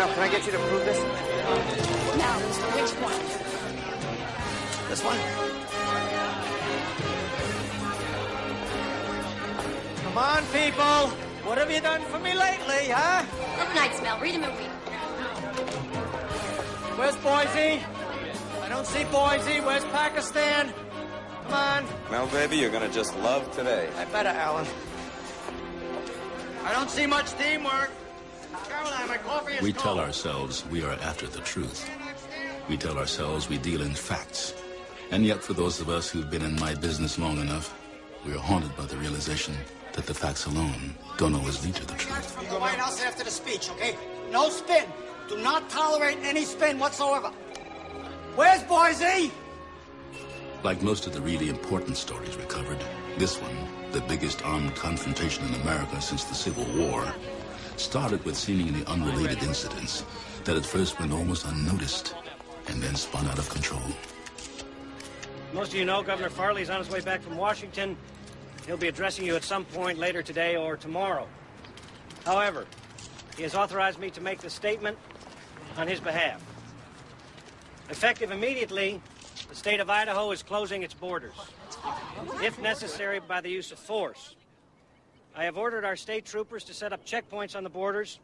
Mel, can I get you to prove this? Now, which one? This one? Come on, people. What have you done for me lately, huh? Overnight, Mel. Read a movie. Where's Boise? I don't see Boise. Where's Pakistan? Come on. Mel, baby, you're gonna just love today. I better, Alan. I don't see much teamwork. Caroline, my coffee is We cold. tell ourselves we are after the truth. We tell ourselves we deal in facts. And yet, for those of us who've been in my business long enough, we are haunted by the realization that the facts alone don't always lead to the truth. From the White House after the speech, okay? No spin. Do not tolerate any spin whatsoever. Where's Boise? Like most of the really important stories we covered, this one, the biggest armed confrontation in America since the Civil War, started with seemingly unrelated incidents that at first went almost unnoticed and then spun out of control. Most of you know Governor Farley's on his way back from Washington. He'll be addressing you at some point later today or tomorrow. However, he has authorized me to make the statement on his behalf. Effective immediately, the state of Idaho is closing its borders, if necessary by the use of force. I have ordered our state troopers to set up checkpoints on the borders,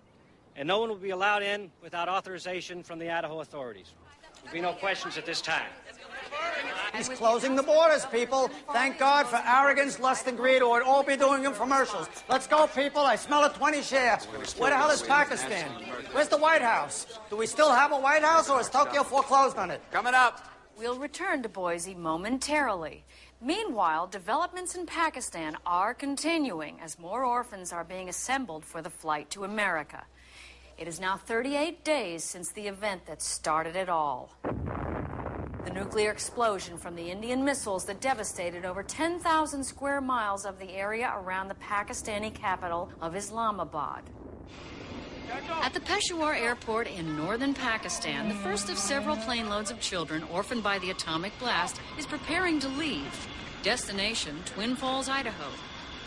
and no one will be allowed in without authorization from the Idaho authorities. There will be no questions at this time. He's closing the borders, people. Thank God for arrogance, lust, and greed, or we'd all be doing infomercials. Let's go, people. I smell a 20 share. Where the hell is Pakistan? Where's the White House? Do we still have a White House, or is Tokyo foreclosed on it? Coming up. We'll return to Boise momentarily. Meanwhile, developments in Pakistan are continuing as more orphans are being assembled for the flight to America. It is now 38 days since the event that started it all. The nuclear explosion from the Indian missiles that devastated over 10,000 square miles of the area around the Pakistani capital of Islamabad. At the Peshawar airport in northern Pakistan, the first of several plane loads of children orphaned by the atomic blast is preparing to leave. Destination, Twin Falls, Idaho.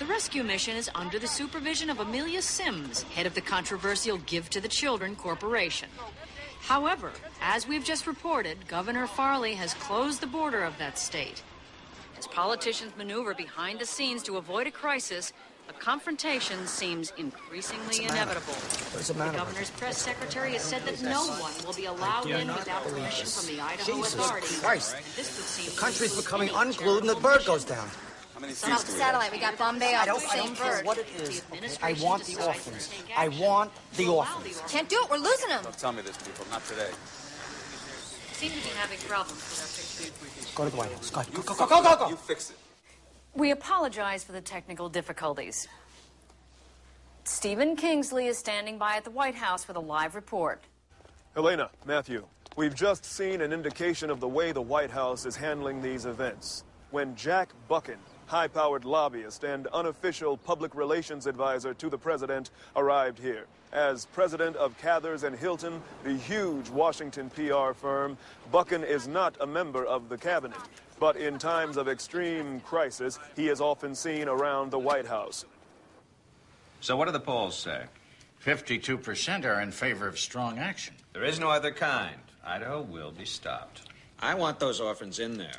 The rescue mission is under the supervision of Amelia Sims, head of the controversial Give to the Children Corporation. However, as we've just reported, Governor Farley has closed the border of that state. As politicians maneuver behind the scenes to avoid a crisis, a confrontation seems increasingly inevitable. The governor's press secretary has said that no one will be allowed in without permission from the Idaho authorities. Jesus Christ. This would seem The country's becoming unglued and the bird goes down. Turn off the satellite. We got Bombay off the I same don't care bird. what it is. Okay? I want the orphans. I want the orphans. Can't do it. We're losing them. Don't tell me this, people. Not today. seem to be having problems with our picture. Go to the White House. Go. You fix it. We apologize for the technical difficulties. Stephen Kingsley is standing by at the White House with a live report. Helena, Matthew, we've just seen an indication of the way the White House is handling these events. When Jack Buchan, high-powered lobbyist and unofficial public relations advisor to the president, arrived here. As president of Cathers and Hilton, the huge Washington PR firm, Buchan is not a member of the cabinet. But in times of extreme crisis, he is often seen around the White House. So what do the polls say? 52% are in favor of strong action. There is no other kind. Idaho will be stopped. I want those orphans in there.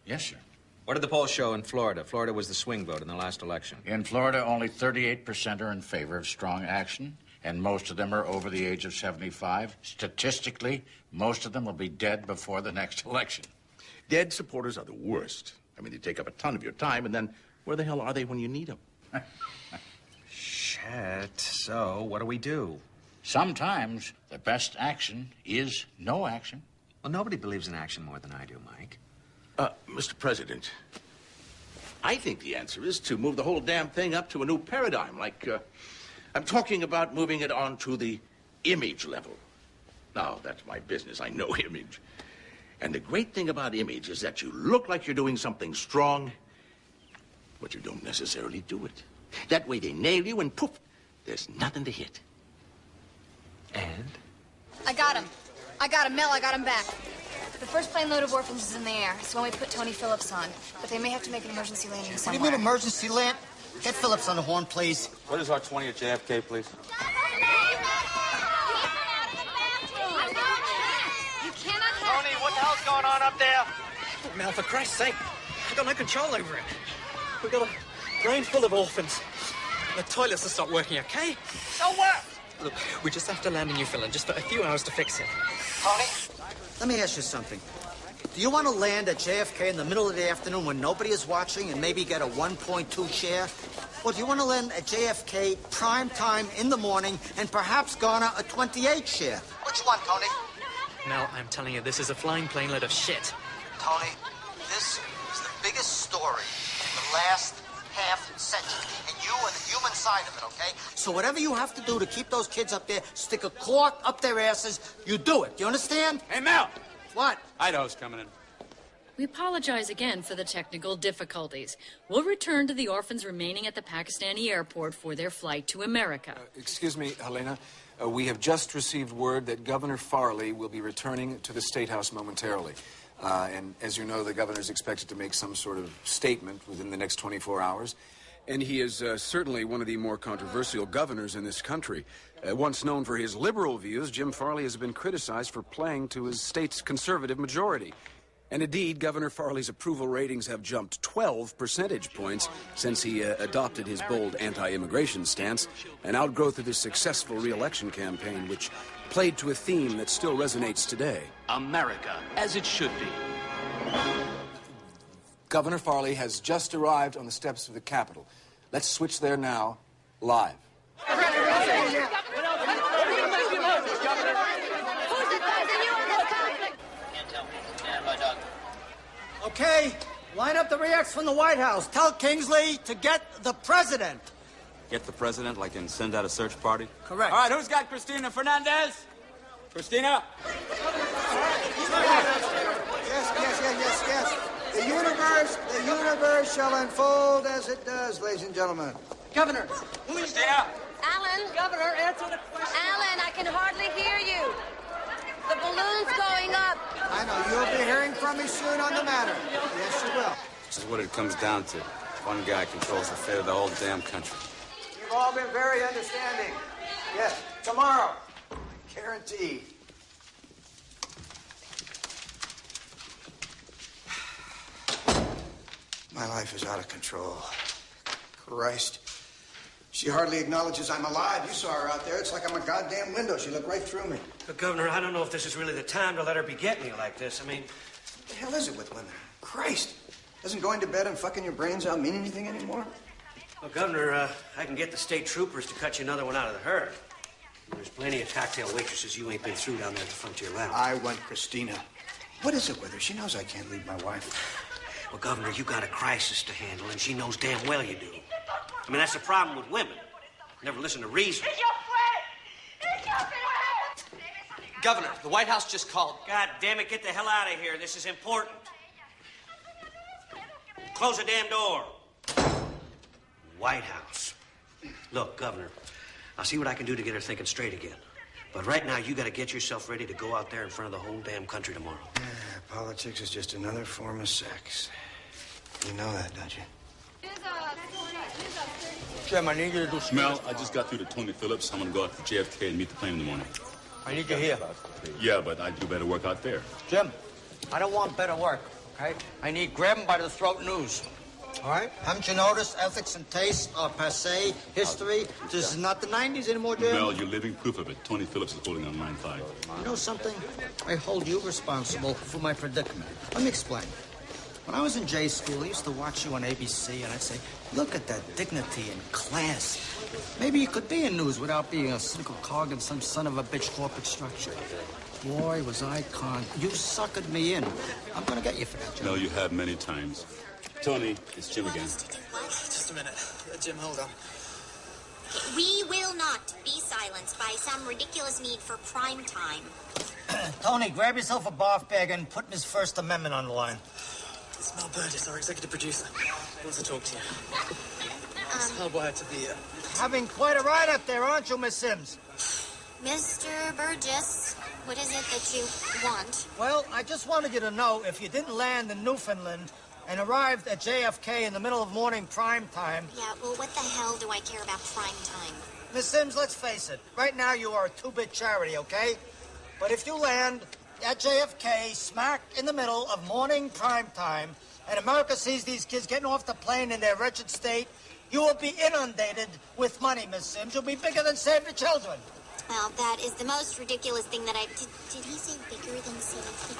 Yes, sir. What did the polls show in Florida? Florida was the swing vote in the last election. In Florida, only 38% are in favor of strong action, and most of them are over the age of 75. Statistically, most of them will be dead before the next election. Dead supporters are the worst. I mean, they take up a ton of your time, and then where the hell are they when you need them? Shit. So, what do we do? Sometimes the best action is no action. Well, nobody believes in action more than I do, Mike. Mr. President, I think the answer is to move the whole damn thing up to a new paradigm, like, I'm talking about moving it on to the image level. Now, that's my business. I know image. And the great thing about image is that you look like you're doing something strong, but you don't necessarily do it. That way they nail you and poof, there's nothing to hit. And? I got him, Mel, I got him back. The first plane load of orphans is in the air. It's the one we put Tony Phillips on. But they may have to make an emergency landing somewhere. What do you mean emergency land? Get Phillips on the horn, please. What is our 20 at JFK, please? going on up there? Mel, for Christ's sake, I've got no control over it. We've got a brain full of orphans. The toilets have stopped working, okay? So what? Look, we just have to land in Newfoundland just for a few hours to fix it. Tony, let me ask you something. Do you want to land at JFK in the middle of the afternoon when nobody is watching and maybe get a 1.2 share? Or do you want to land at JFK prime time in the morning and perhaps garner a 28 share? Which one, Tony? Mel, I'm telling you, this is a flying plane load of shit. Tony, this is the biggest story in the last half century, and you are the human side of it, okay? So whatever you have to do to keep those kids up there, stick a cork up their asses, you do it. You understand? Hey, Mel! What? Idaho's coming in. We apologize again for the technical difficulties. We'll return to the orphans remaining at the Pakistani airport for their flight to America. Excuse me, Helena. We have just received word that Governor Farley will be returning to the State House momentarily. And as you know, the governor is expected to make some sort of statement within the next 24 hours. And he is certainly one of the more controversial governors in this country. Once known for his liberal views, Jim Farley has been criticized for playing to his state's conservative majority. And indeed, Governor Farley's approval ratings have jumped 12 percentage points since he adopted his bold anti-immigration stance, an outgrowth of his successful re-election campaign, which played to a theme that still resonates today. America, as it should be. Governor Farley has just arrived on the steps of the Capitol. Let's switch there now, live. Okay, line up the reacts from the White House. Tell Kingsley to get the president. Get the president, like in send out a search party? Correct. All right, who's got Cristina Fernandez? Cristina? Yes. The universe shall unfold as it does, ladies and gentlemen. Governor. Cristina? Alan. Governor, answer the question. Alan, I can hardly hear you. The balloon's going up. I know. You'll be hearing from me soon on the matter. Yes, you will. This is what it comes down to. One guy controls the fate of the whole damn country. You've all been very understanding. Yes, tomorrow. Guaranteed. My life is out of control. Christ. She hardly acknowledges I'm alive. You saw her out there. It's like I'm a goddamn window. She looked right through me. But, Governor, I don't know if this is really the time to let her be getting you like this. I mean... What the hell is it with women? Christ. Doesn't going to bed and fucking your brains out mean anything anymore? Well, Governor, I can get the state troopers to cut you another one out of the herd. There's plenty of cocktail waitresses you ain't been through down there at the Frontier Lounge. I want Christina. What is it with her? She knows I can't leave my wife. Well, Governor, you got a crisis to handle, and she knows damn well you do. I mean, that's the problem with women. Never listen to reason. It's your friend! It's your friend! Governor, the White House just called. God damn it, get the hell out of here. This is important. Close the damn door. White House. Look, Governor, I'll see what I can do to get her thinking straight again. But right now, you got to get yourself ready to go out there in front of the whole damn country tomorrow. Yeah, politics is just another form of sex. You know that, don't you? Jim, I need you to do something. Mel, I just got through to Tony Phillips. I'm going to go out to JFK and meet the plane in the morning. I need you here. Yeah, but I do better work out there. Jim, I don't want better work, okay? I need grab 'em by the throat news. All right? Haven't you noticed ethics and taste are passé history? This is not the 90s anymore, Jim. Mel, you're living proof of it. Tony Phillips is holding on line 5. You know something? I hold you responsible for my predicament. Let me explain. When I was in J school, I used to watch you on ABC, and I'd say, look at that dignity and class. Maybe you could be in news without being a cynical cog in some son of a bitch corporate structure. Boy, was I con. You suckered me in. I'm going to get you for that, Jim. Mel, you have many times. Tony, it's Jim again. Just a minute. Jim, hold on. We will not be silenced by some ridiculous need for prime time. Tony, grab yourself a barf bag and put Ms. First Amendment on the line. It's Mel Burgess, our executive producer. He wants to talk to you. It's hardwired to the... Having quite a ride up there, aren't you, Miss Sims? Mr. Burgess, what is it that you want? Well, I just wanted you to know if you didn't land in Newfoundland and arrived at JFK in the middle of morning prime time... Yeah, well, what the hell do I care about prime time? Miss Sims, let's face it. Right now, you are a two-bit charity, okay? But if you land at JFK, smack in the middle of morning prime time, and America sees these kids getting off the plane in their wretched state, you will be inundated with money, Miss Sims. You'll be bigger than Save the Children. Well, that is the most ridiculous thing that Did he say bigger than Save the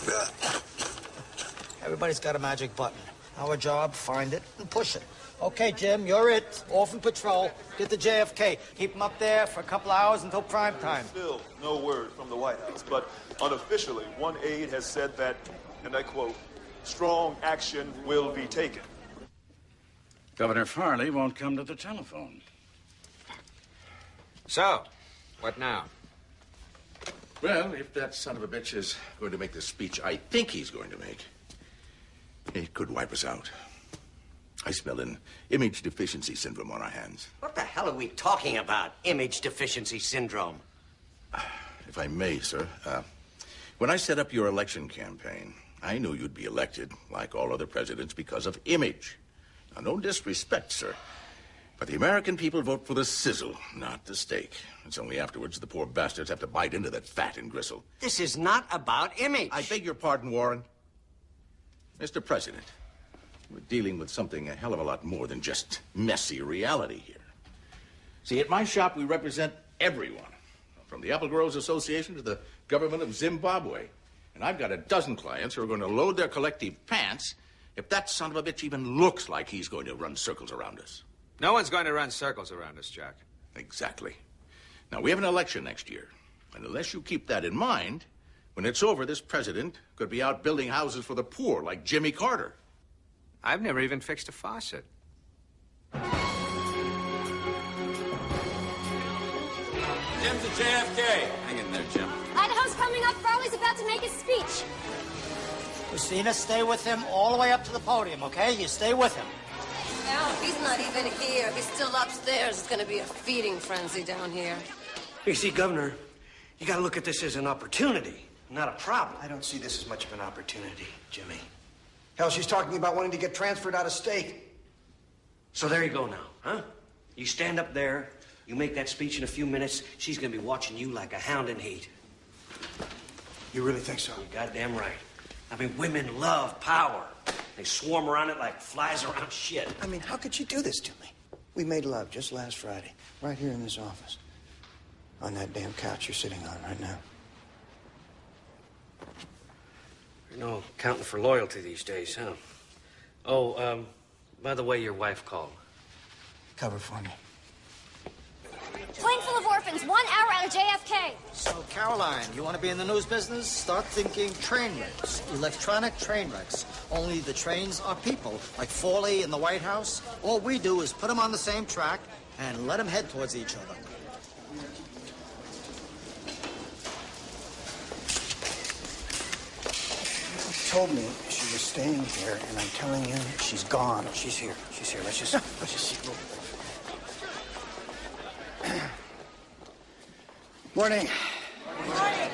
Children? Everybody's got a magic button. Our job, find it and push it. Okay, Jim, you're it. Orphan Patrol. Get to JFK. Keep them up there for a couple hours until prime time. Still no word from the White House, but unofficially, one aide has said that, and I quote, strong action will be taken. Governor Farley won't come to the telephone. So, what now? Well, if that son of a bitch is going to make the speech I think he's going to make, it could wipe us out. I smell an image deficiency syndrome on our hands. What the hell are we talking about? Image deficiency syndrome. If I may, sir, when I set up your election campaign, I knew you'd be elected, like all other presidents, because of image. Now, no disrespect, sir, but the American people vote for the sizzle, not the steak. It's only afterwards the poor bastards have to bite into that fat and gristle. This is not about image. I beg your pardon, Warren. Mr. President, we're dealing with something a hell of a lot more than just messy reality here. See, at my shop, we represent everyone, from the Apple Growers Association to the government of Zimbabwe. And I've got a dozen clients who are going to load their collective pants if that son of a bitch even looks like he's going to run circles around us. No one's going to run circles around us, Jack. Exactly. Now, we have an election next year. And unless you keep that in mind, when it's over, this president could be out building houses for the poor like Jimmy Carter. I've never even fixed a faucet. Jim's at JFK. Hang in there, Jim. Idaho's coming up. Farley's about to make his speech. Christina, stay with him all the way up to the podium, okay? You stay with him. Al, he's not even here. He's still upstairs. It's going to be a feeding frenzy down here. You see, Governor, you got to look at this as an opportunity, not a problem. I don't see this as much of an opportunity, Jimmy. Hell, she's talking about wanting to get transferred out of state. So there you go now, huh? You stand up there, you make that speech in a few minutes, she's going to be watching you like a hound in heat. You really think so? You're goddamn right. I mean, women love power. They swarm around it like flies around shit. I mean, how could she do this to me? We made love just last Friday, right here in this office. On that damn couch you're sitting on right now. No counting for loyalty these days, huh? Oh, by the way, your wife called. Cover for me. Plane full of orphans, 1 hour out of JFK. So, Caroline, you want to be in the news business? Start thinking train wrecks, electronic train wrecks. Only the trains are people, like Farley in the White House. All we do is put them on the same track and let them head towards each other. She told me she was staying here, and I'm telling you, she's gone. She's here. She's here. Let's just see. Morning. Morning.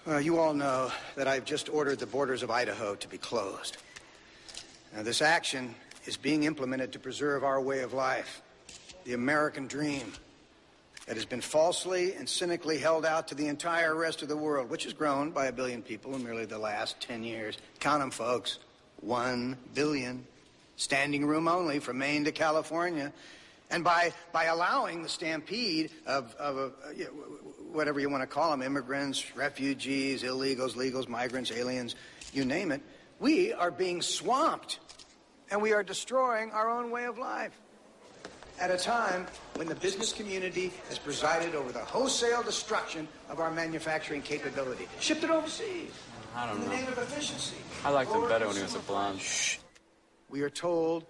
Well, you all know that I've just ordered the borders of Idaho to be closed. Now, this action is being implemented to preserve our way of life, the American dream that has been falsely and cynically held out to the entire rest of the world, which has grown by 1 billion people in merely the last 10 years. Count them, folks. 1 billion. Standing room only from Maine to California. And by allowing the stampede of whatever you want to call them, immigrants, refugees, illegals, legals, migrants, aliens, you name it, we are being swamped. And we are destroying our own way of life. At a time when the business community has presided over the wholesale destruction of our manufacturing capability. Shipped it overseas. I don't know. In the name of efficiency. I liked him better when he was a blonde. Shh. We are told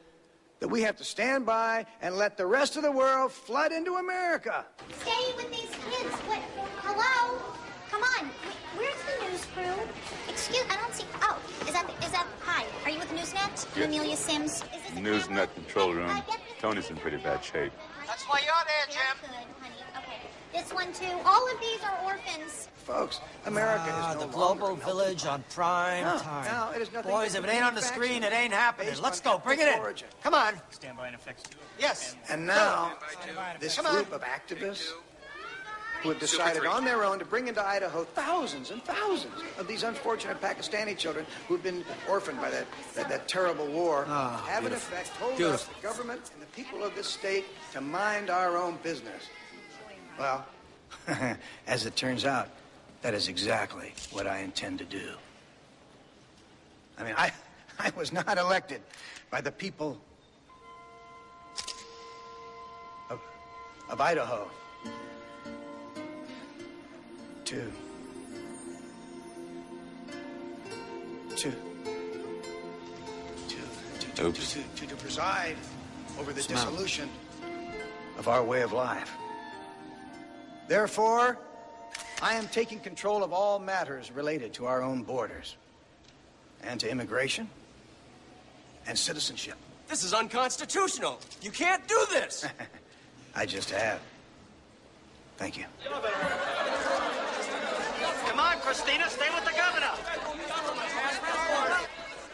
that we have to stand by and let the rest of the world flood into America. Stay with these kids. What? Hello? Come on. Where's the news crew? Excuse, I don't see. Oh, is that? Hi. Are you with Newsnet? Yeah. Amelia Sims. Is this Newsnet control room. Tony's in pretty bad shape. That's why you're there, Jim. Good, honey. Okay. This one too. All of these are orphans. Folks, America is no the global longer village on prime time. No, it is nothing. Boys, if it ain't on the screen, it ain't happening. Let's go. Bring it in. Origin. Come on. Stand by and effects 2. Yes. And now, this group of activists who have decided on their own to bring into Idaho thousands and thousands of these unfortunate Pakistani children who've been orphaned by that terrible war, have in effect told us, the government and the people of this state, to mind our own business. Well, as it turns out, that is exactly what I intend to do. I mean, I was not elected by the people of Idaho to preside over the dissolution of our way of life. Therefore, I am taking control of all matters related to our own borders and to immigration and citizenship. This is unconstitutional. You can't do this. I just have. Thank you. Come on, Christina, stay with the governor.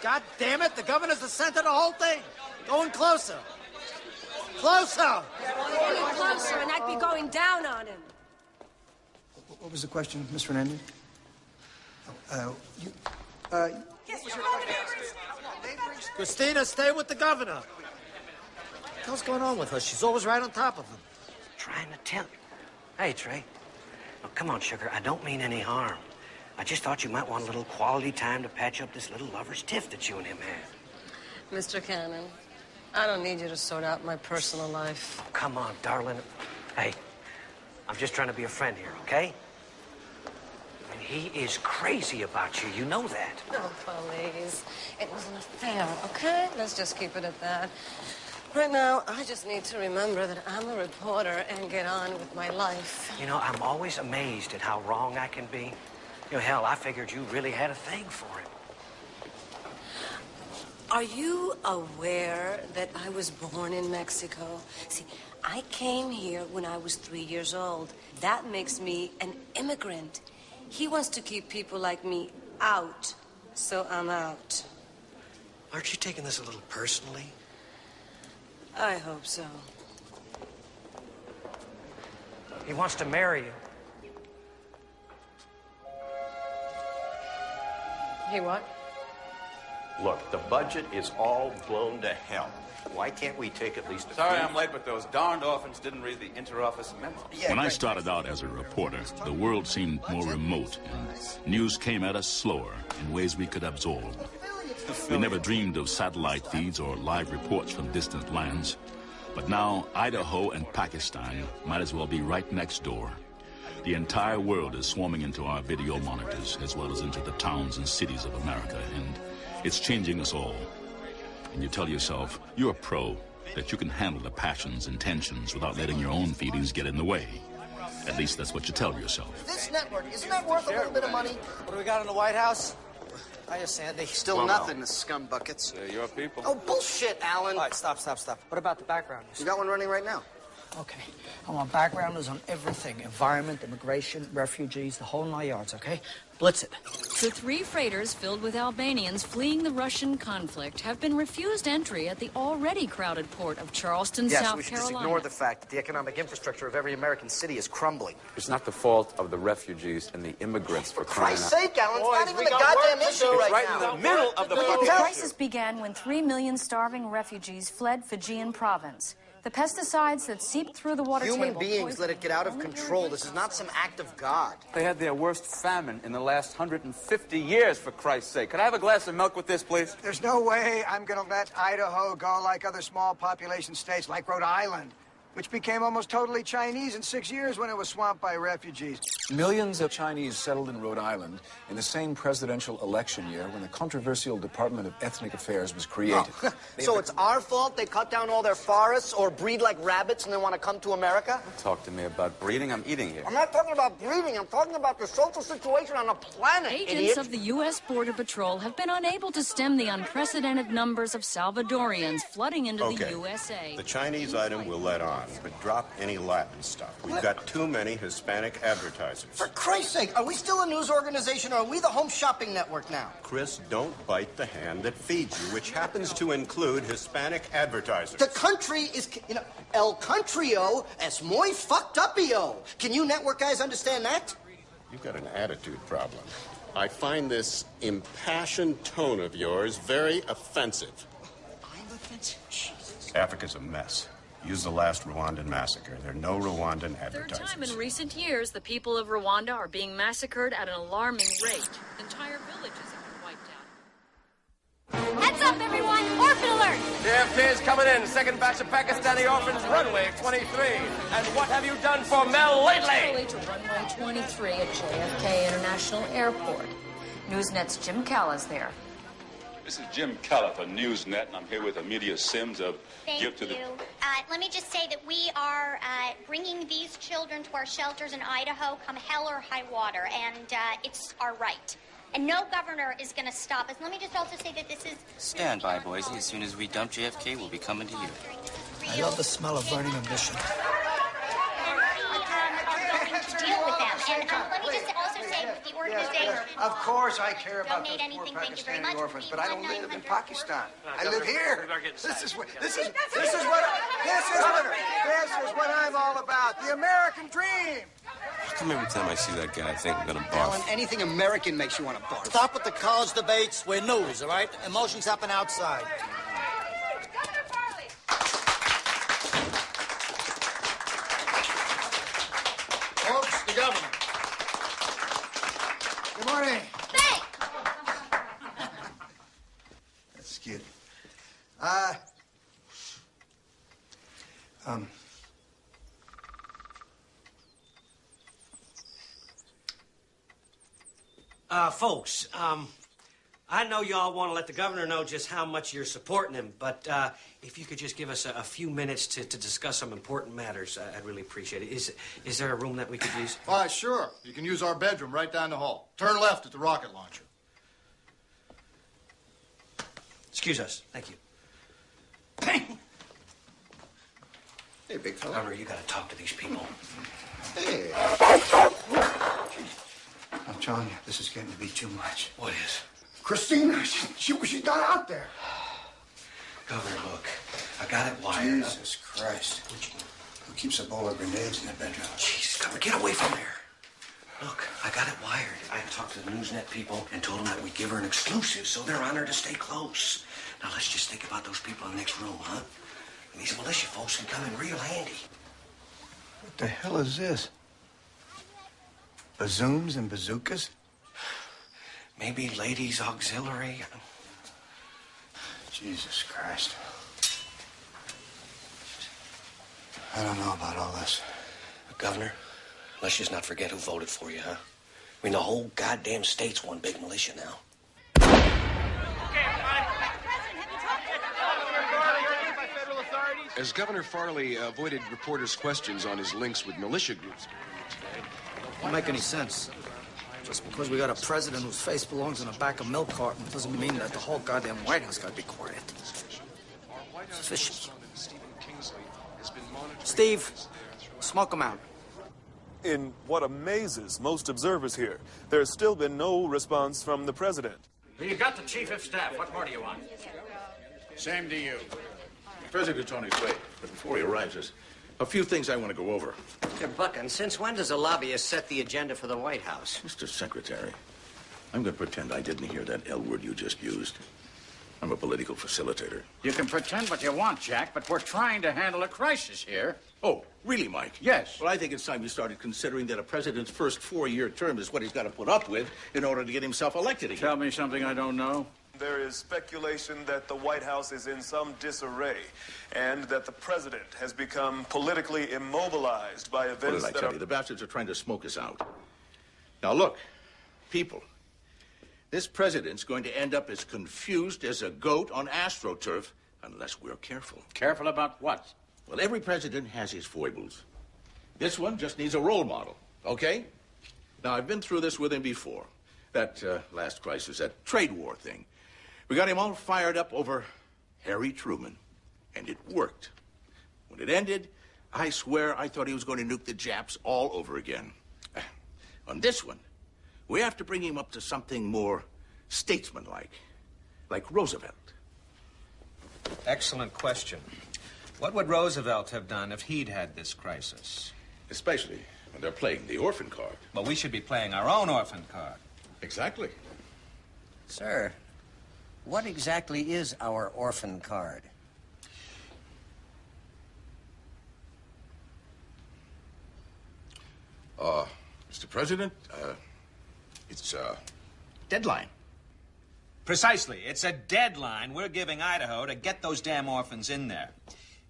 God damn it, the governor's the center of the whole thing. Going closer. Closer! Any closer and I'd be going down on him. What was the question, Miss Fernandez? Christina, stay with the governor. What the hell's going on with her? She's always right on top of him. Trying to tell you. Hey, Trey. Now, come on, sugar. I don't mean any harm. I just thought you might want a little quality time to patch up this little lover's tiff that you and him had. Mr. Cannon, I don't need you to sort out my personal life. Oh, come on, darling. Hey, I'm just trying to be a friend here, okay? I mean, he is crazy about you. You know that. Oh, please. It was an affair, okay? Let's just keep it at that. Right now, I just need to remember that I'm a reporter and get on with my life. You know, I'm always amazed at how wrong I can be. You know, hell, I figured you really had a thing for him. Are you aware that I was born in Mexico? See, I came here when I was 3 years old. That makes me an immigrant. He wants to keep people like me out, so I'm out. Aren't you taking this a little personally? I hope so. He wants to marry you. He what? Look, the budget is all blown to hell. Why can't we take at least a Sorry few... I'm late, but those darned orphans didn't read the inter-office memo. When I started out as a reporter, the world seemed more remote, and news came at us slower in ways we could absorb. We never dreamed of satellite feeds or live reports from distant lands. But now, Idaho and Pakistan might as well be right next door. The entire world is swarming into our video monitors, as well as into the towns and cities of America, and it's changing us all. And you tell yourself, you're a pro, that you can handle the passions and tensions without letting your own feelings get in the way. At least that's what you tell yourself. This network, isn't that worth a little bit of money? What do we got in the White House? Hiya, Sandy. Still Well, nothing, no. the scum buckets. They're your people. Oh, bullshit, Alan. All right, stop. What about the background? You got one running right now. Okay. I want backgrounders on everything. Environment, immigration, refugees, the whole 9 yards, okay? Blitz it. The 3 freighters filled with Albanians fleeing the Russian conflict have been refused entry at the already crowded port of Charleston, Yes, South we should Carolina. just ignore the fact that the economic infrastructure of every American city is crumbling. It's not the fault of the refugees and the immigrants for crying Christ's out. sake, Alan, Boys, it's not we even a got goddamn work to issue do. right Right now. in the middle of the fucking The crisis began when 3 million starving refugees fled Fijian province. The pesticides that seeped through the water Human table beings let it get out of control. This is not some act of God. They had their worst famine in the last 150 years, for Christ's sake. Could I have a glass of milk with this, please? There's no way I'm going to let Idaho go like other small population states like Rhode Island, which became almost totally Chinese in 6 years when it was swamped by refugees. Millions of Chinese settled in Rhode Island in the same presidential election year when the controversial Department of Ethnic Affairs was created. Oh. So it's our fault they cut down all their forests or breed like rabbits and they want to come to America? Talk to me about breeding. I'm eating here. I'm not talking about breeding. I'm talking about the social situation on the planet, Agents idiot. of the U.S. Border Patrol have been unable to stem the unprecedented numbers of Salvadorians flooding into the USA. The Chinese item will let on. on, but drop any Latin stuff. We've got too many Hispanic advertisers. For Christ's sake, are we still a news organization or are we the home shopping network now? Chris, don't bite the hand that feeds you, which happens to include Hispanic advertisers. The country is, el country-o es muy fucked up-io. Can you network guys understand that? You've got an attitude problem. I find this impassioned tone of yours very offensive. I'm offensive? Jesus. Africa's a mess. Use the last Rwandan massacre. There are no Rwandan advertisers. Third time in recent years, the people of Rwanda are being massacred at an alarming rate. Entire villages have been wiped out. Heads up, everyone! Orphan alert! JFK's coming in. Second batch of Pakistani orphans, runway 23. And what have you done for Mel lately? Early to runway 23 at JFK International Airport. Newsnet's Jim Callis there. This is Jim Callis for Newsnet, and I'm here with Amelia Sims of Thank you. Let me just say that we are bringing these children to our shelters in Idaho come hell or high water, and it's our right. And no governor is going to stop us. Let me just also say that this is... Stand by, Boise. As soon as we dump JFK, we'll be coming to you. I love the smell of burning ambition. Deal with them. And let me just also say that the organization... Of course I care about those donate poor anything, thank you very Pakistani much. orphans, but I don't live in Pakistan. I Governor, live here. we better get This is started. what I'm all about. The American dream. How come every time I see that guy, I think I'm gonna Alan, barf? anything American makes you want to barf. Stop with the college debates. We're news, all right? Emotions happen outside. Folks, the governor. Good morning. Hey! That's cute. Folks, I know y'all want to let the governor know just how much you're supporting him, but if you could just give us a few minutes to discuss some important matters, I'd really appreciate it. Is there a room that we could use? Why, sure. You can use our bedroom right down the hall. Turn left at the rocket launcher. Excuse us. Thank you. Hey, big fella. Governor, you gotta talk to these people. Hey. I'm telling you, this is getting to be too much. What is? Christina, she's not out there. Governor, look, I got it wired. Jesus Christ. Who keeps a bowl of grenades in the bedroom? Jesus, Governor, get away from there. Look, I got it wired. I talked to the Newsnet people and told them that we'd give her an exclusive, so they're on her to stay close. Now, let's just think about those people in the next room, huh? And these militia folks can come in real handy. What the hell is this? Bazooms and bazookas? Maybe ladies' auxiliary. Jesus Christ. I don't know about all this. Governor, let's just not forget who voted for you, huh? I mean, the whole goddamn state's one big militia now. As Governor Farley avoided reporters' questions on his links with militia groups today, Don't make any sense. Just because we got a president whose face belongs in the back of milk carton doesn't mean that the whole goddamn White House got to be quiet. It's fishy. Steve, smoke him out. In what amazes most observers here, there's still been no response from the president. You got the chief of staff. What more do you want? Same to you. The president's on his way, but before he arrives, there's a few things I want to go over. Mr. Buchan, since when does a lobbyist set the agenda for the White House? Mr. Secretary, I'm going to pretend I didn't hear that L word you just used. I'm a political facilitator. You can pretend what you want, Jack, but we're trying to handle a crisis here. Oh, really, Mike? Yes. Well, I think it's time you started considering that a president's first 4-year term is what he's got to put up with in order to get himself elected again. Tell me something I don't know. There is speculation that the White House is in some disarray and that the president has become politically immobilized by events What did I that tell are... you? The bastards are trying to smoke us out. Now, look, people, this president's going to end up as confused as a goat on AstroTurf unless we're careful. Careful about what? Well, every president has his foibles. This one just needs a role model, okay? Now, I've been through this with him before. That last crisis, that trade war thing. We got him all fired up over Harry Truman, and it worked. When it ended, I swear I thought he was going to nuke the Japs all over again. On this one, we have to bring him up to something more statesmanlike, like Roosevelt. Excellent question. What would Roosevelt have done if he'd had this crisis? Especially when they're playing the orphan card. Well, we should be playing our own orphan card. Exactly. Sir, what exactly is our orphan card? Mr. President, it's a deadline. Precisely. It's a deadline we're giving Idaho to get those damn orphans in there.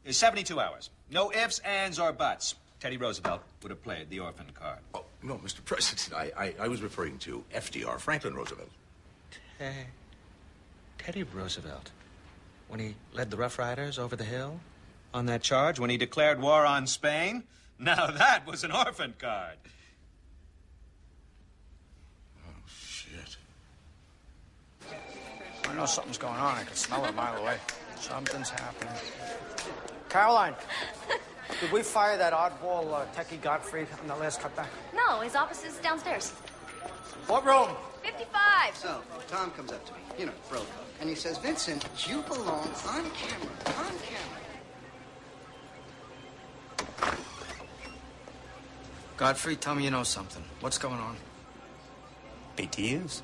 It's 72 hours. No ifs, ands, or buts. Teddy Roosevelt would have played the orphan card. Oh, no, Mr. President, I was referring to FDR, Franklin Roosevelt. Teddy Roosevelt? When he led the Rough Riders over the hill? On that charge? When he declared war on Spain? Now that was an orphan card. I know something's going on. I can smell it a mile away. Something's happening. Caroline, did we fire that oddball techie Gottfried on the last cutback? No, his office is downstairs. What room? 55. So, Tom comes up to me, you know, bro, and he says, Vincent, you belong on camera, Godfrey, tell me you know something. What's going on? BTUs.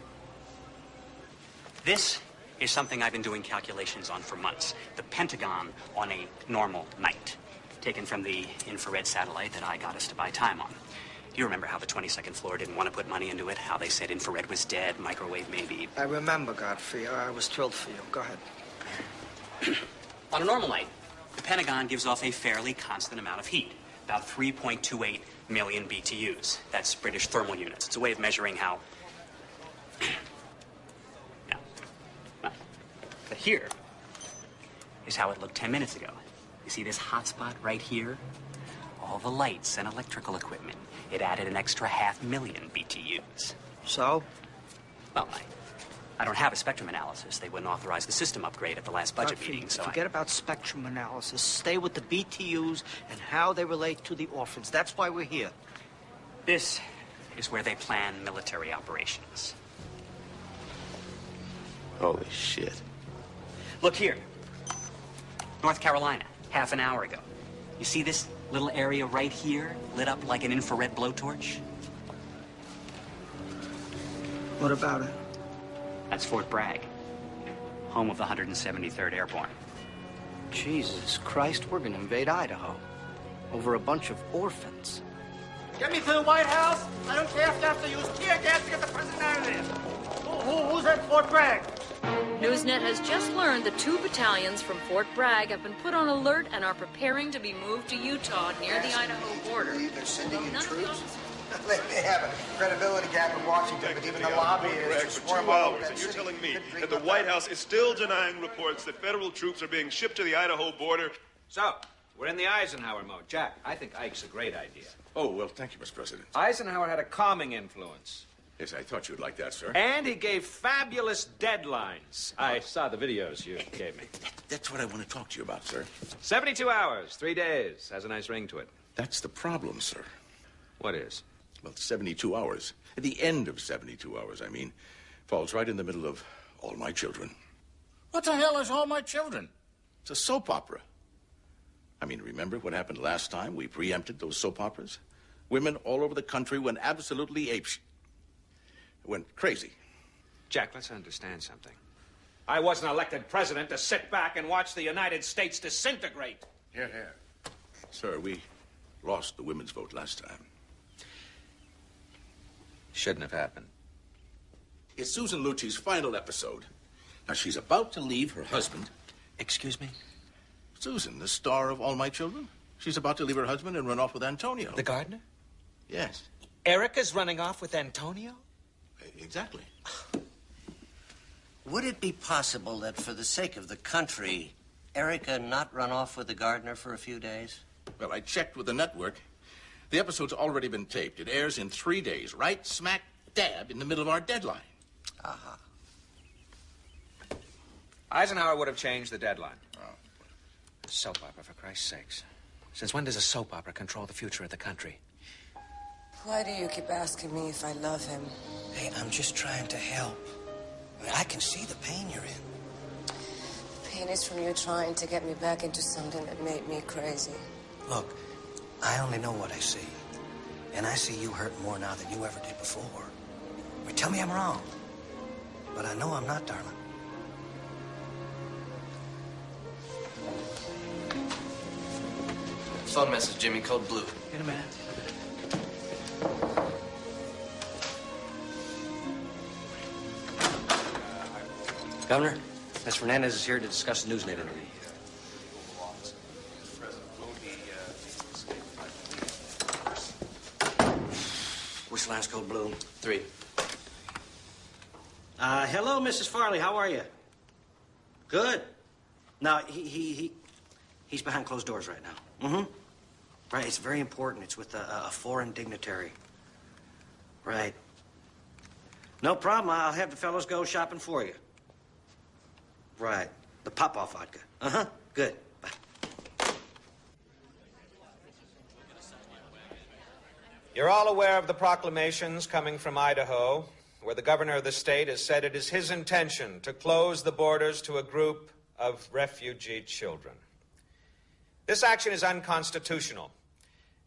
This is something I've been doing calculations on for months. The Pentagon on a normal night, taken from the infrared satellite that I got us to buy time on. You remember how the 22nd floor didn't want to put money into it, how they said infrared was dead, microwave maybe. I remember, Godfrey. I was thrilled for you. Go ahead. On a normal night, the Pentagon gives off a fairly constant amount of heat, about 3.28 million BTUs. That's British thermal units. It's a way of measuring how... But here is how it looked 10 minutes ago. You see this hot spot right here? All the lights and electrical equipment. It added an extra 500,000 BTUs. So? Well, I don't have a spectrum analysis. They wouldn't authorize the system upgrade at the last budget meeting, so Forget about spectrum analysis. Stay with the BTUs and how they relate to the orphans. That's why we're here. This is where they plan military operations. Holy shit. Look here. North Carolina, half an hour ago. You see this little area right here lit up like an infrared blowtorch? What about it? That's Fort Bragg, home of the 173rd Airborne. Jesus Christ, we're gonna invade Idaho over a bunch of orphans. Get me to the White House. I don't care if you have to use tear gas to get the president out of there. Who's at Fort Bragg? Newsnet has just learned the 2 battalions from Fort Bragg have been put on alert and are preparing to be moved to Utah near the Idaho border. They're sending in troops. They have a credibility gap in Washington, but even the lobbyists for 2 hours, and you're telling me that the White House is still denying reports that federal troops are being shipped to the Idaho border? So, we're in the Eisenhower mode. Jack, I think Ike's a great idea. Oh, well, thank you, Mr. President. Eisenhower had a calming influence. Yes, I thought you'd like that, sir. And he gave fabulous deadlines. I saw the videos you gave me. That's what I want to talk to you about, sir. 72 hours, 3 days. Has a nice ring to it. That's the problem, sir. What is? Well, 72 hours. At the end of 72 hours, I mean, falls right in the middle of All My Children. What the hell is All My Children? It's a soap opera. I mean, remember what happened last time? We preempted those soap operas. Women all over the country went absolutely apeshit. Went crazy. Jack, let's understand something. I wasn't elected president to sit back and watch the United States disintegrate. Here, here. Sir, we lost the women's vote last time. Shouldn't have happened. It's Susan Lucci's final episode. Now, she's about to leave her husband. Excuse me? Susan, the star of All My Children. She's about to leave her husband and run off with Antonio. The gardener? Yes. Erica's running off with Antonio? Exactly. Would it be possible that for the sake of the country, Erica not run off with the gardener for a few days? Well, I checked with the network. The episode's already been taped. It airs in 3 days, right smack dab in the middle of our deadline. Uh-huh. Eisenhower would have changed the deadline. Oh. Soap opera, for Christ's sakes. Since when does a soap opera control the future of the country? Why do you keep asking me if I love him? Hey, I'm just trying to help. I mean, I can see the pain you're in. The pain is from you trying to get me back into something that made me crazy. Look, I only know what I see. And I see you hurt more now than you ever did before. I mean, tell me I'm wrong. But I know I'm not, darling. Phone message, Jimmy, code blue. In a minute. Governor, Miss Fernandez is here to discuss the Newsnet interview. What's the last code, blue? 3. Hello, Mrs. Farley. How are you? Good. No, he's behind closed doors right now. Mm-hmm. Right, it's very important. It's with a foreign dignitary. Right. No problem. I'll have the fellows go shopping for you. Right. The pop-off vodka. Uh-huh. Good. Bye. You're all aware of the proclamations coming from Idaho, where the governor of the state has said it is his intention to close the borders to a group of refugee children. This action is unconstitutional,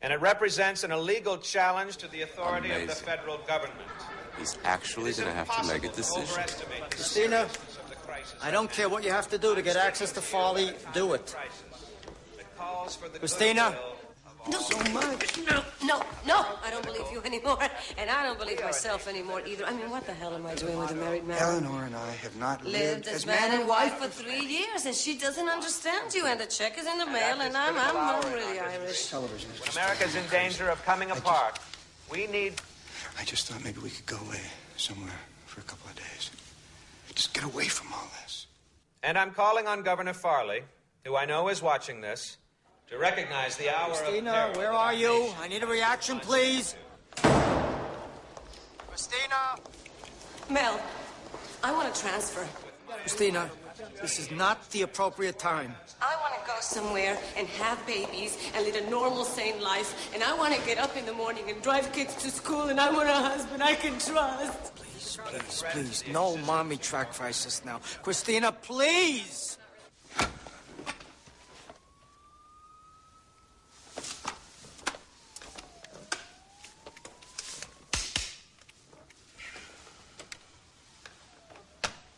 and it represents an illegal challenge to the authority of the federal government. He's actually going to have to make a decision. Christina, I don't care what you have to do to get access to Farley. Do it. Christina? No, so much. No. I don't believe you anymore. And I don't believe myself anymore either. I mean, what the hell am I doing with a married man? Eleanor and I have not lived as man and wife for 3 years, and she doesn't understand you. And the check is in the mail, and I'm really Irish. Television. When America's in danger of coming apart, we need... I just thought maybe we could go away somewhere for a couple of days. Just get away from all this. And I'm calling on Governor Farley, who I know is watching this, to recognize the hour Christina, of peril. where are you? I need a reaction, please. Christina? Mel, I want to transfer. Christina, this is not the appropriate time. I want to go somewhere and have babies and lead a normal, sane life. And I want to get up in the morning and drive kids to school. And I want a husband I can trust. Please, no mommy sacrifices now. Christina, please!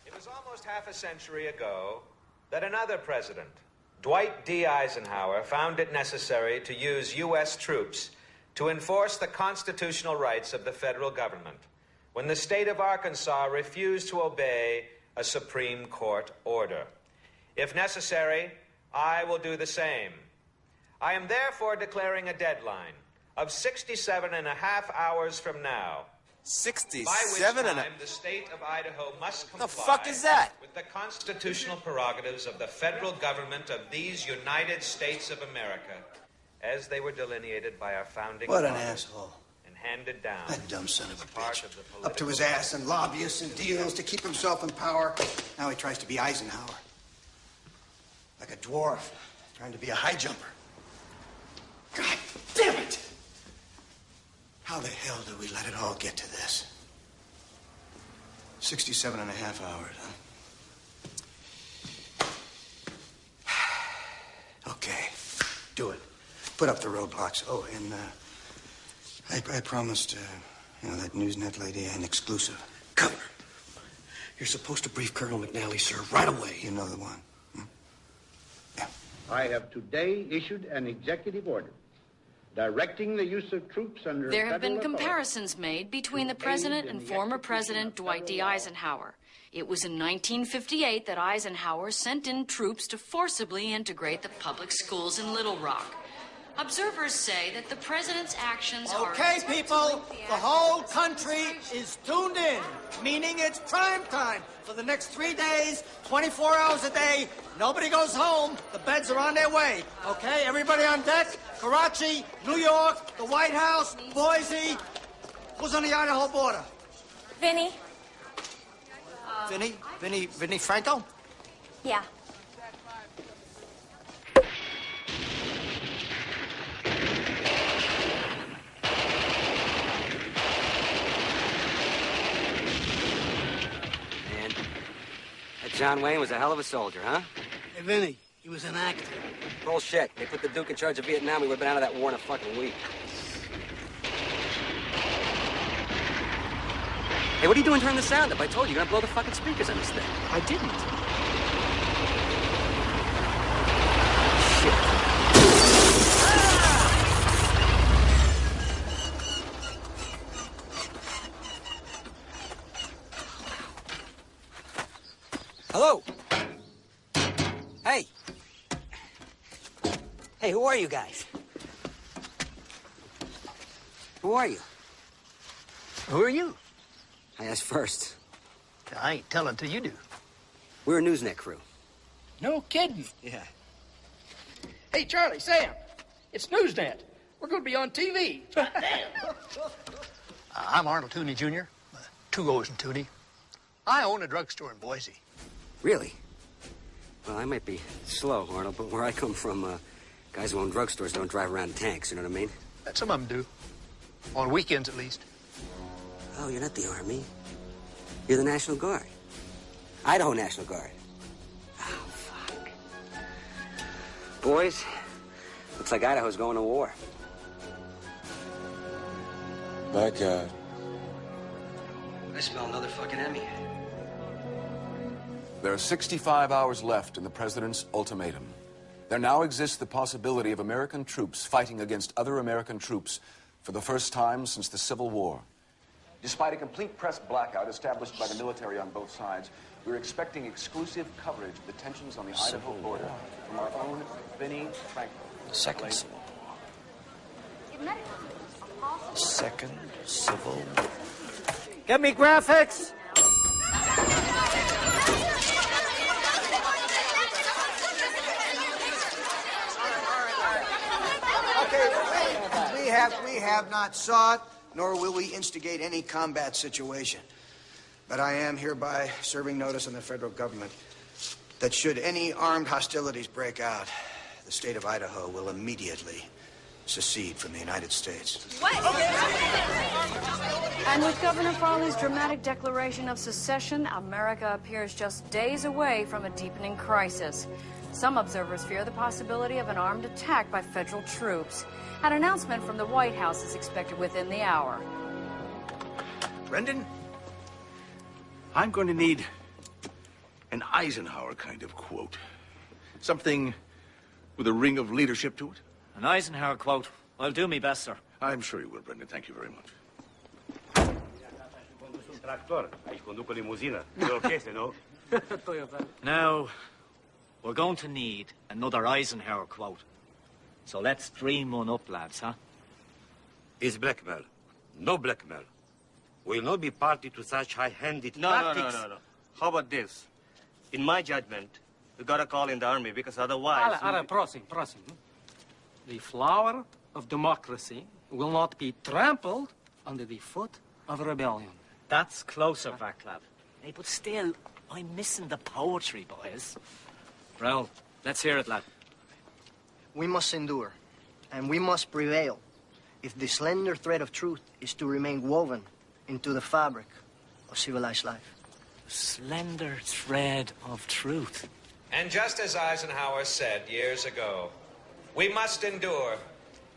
It was almost half a century ago that another president, Dwight D. Eisenhower, found it necessary to use U.S. troops to enforce the constitutional rights of the federal government when the state of Arkansas refused to obey a Supreme Court order. If necessary, I will do the same. I am therefore declaring a deadline of 67 and a half hours from now, 67 by which time the state of Idaho must comply The fuck is that? with the constitutional prerogatives of the federal government of these United States of America, as they were delineated by our founding What an fathers asshole. and handed down. That dumb son of a bitch. Of the Up to his ass in lobbyists and deals to keep himself in power. Now he tries to be Eisenhower. Like a dwarf, trying to be a high jumper. God damn it! How the hell did we let it all get to this? 67 and a half hours, huh? Okay, do it. Put up the roadblocks. Oh, and I promised, that Newsnet lady an exclusive. Governor, you're supposed to brief Colonel McNally, sir, right away. You know the one. I have today issued an executive order directing the use of troops under There have been federal authority. comparisons made between the president and former President Dwight D. Eisenhower. It was in 1958 that Eisenhower sent in troops to forcibly integrate the public schools in Little Rock. Observers say that the president's actions are... Okay, people, the whole country is tuned in, meaning it's prime time for the next 3 days, 24 hours a day. Nobody goes home. The beds are on their way. Okay, everybody on deck? Karachi, New York, the White House, Boise. Who's on the Idaho border? Vinny? Vinny Franco? Yeah. John Wayne was a hell of a soldier, huh? Hey, Vinny, he was an actor. Bullshit. They put the Duke in charge of Vietnam, we would have been out of that war in a fucking week. Hey, what are you doing turning the sound up? I told you, you're gonna blow the fucking speakers on this thing. I didn't. Hello? Hey. Hey, who are you guys? Who are you? Who are you? I asked first. I ain't telling till you do. We're a Newsnet crew. No kidding. Yeah. Hey, Charlie, Sam, it's Newsnet. We're going to be on TV. I'm Arnold Tooney Jr., 2 O's in Tooney. I own a drugstore in Boise. Really? Well, I might be slow, Arnold, but where I come from, guys who own drugstores don't drive around in tanks, you know what I mean? Some of them do. On weekends, at least. Oh, you're not the Army. You're the National Guard. Idaho National Guard. Oh, fuck. Boys, looks like Idaho's going to war. My God. I smell another fucking Emmy. There are 65 hours left in the president's ultimatum. There now exists the possibility of American troops fighting against other American troops for the first time since the Civil War. Despite a complete press blackout established by the military on both sides, we're expecting exclusive coverage of the tensions on the Idaho border from our own Vinnie Franco. The Second Civil War. Second Civil War. Get me graphics. We have not sought, nor will we instigate any combat situation. But I am hereby serving notice on the federal government that should any armed hostilities break out, the state of Idaho will immediately secede from the United States. And with Governor Farley's dramatic declaration of secession, America appears just days away from a deepening crisis. Some observers fear the possibility of an armed attack by federal troops. An announcement from the White House is expected within the hour. Brendan, I'm going to need an Eisenhower kind of quote. Something with a ring of leadership to it. An Eisenhower quote. I'll do me best, sir. I'm sure you will, Brendan. Thank you very much. Now, we're going to need another Eisenhower quote. So let's dream one up, lads, huh? Is blackmail. No blackmail. We'll not be party to such high-handed No. tactics. How about this? In my judgment, we gotta call in the army because otherwise... Prosim. The flower of democracy will not be trampled under the foot of rebellion. That's closer, Vaclav. Hey, but still, I'm missing the poetry, boys. Raoul, let's hear it, lad. We must endure, and we must prevail if the slender thread of truth is to remain woven into the fabric of civilized life. Slender thread of truth. And just as Eisenhower said years ago, we must endure,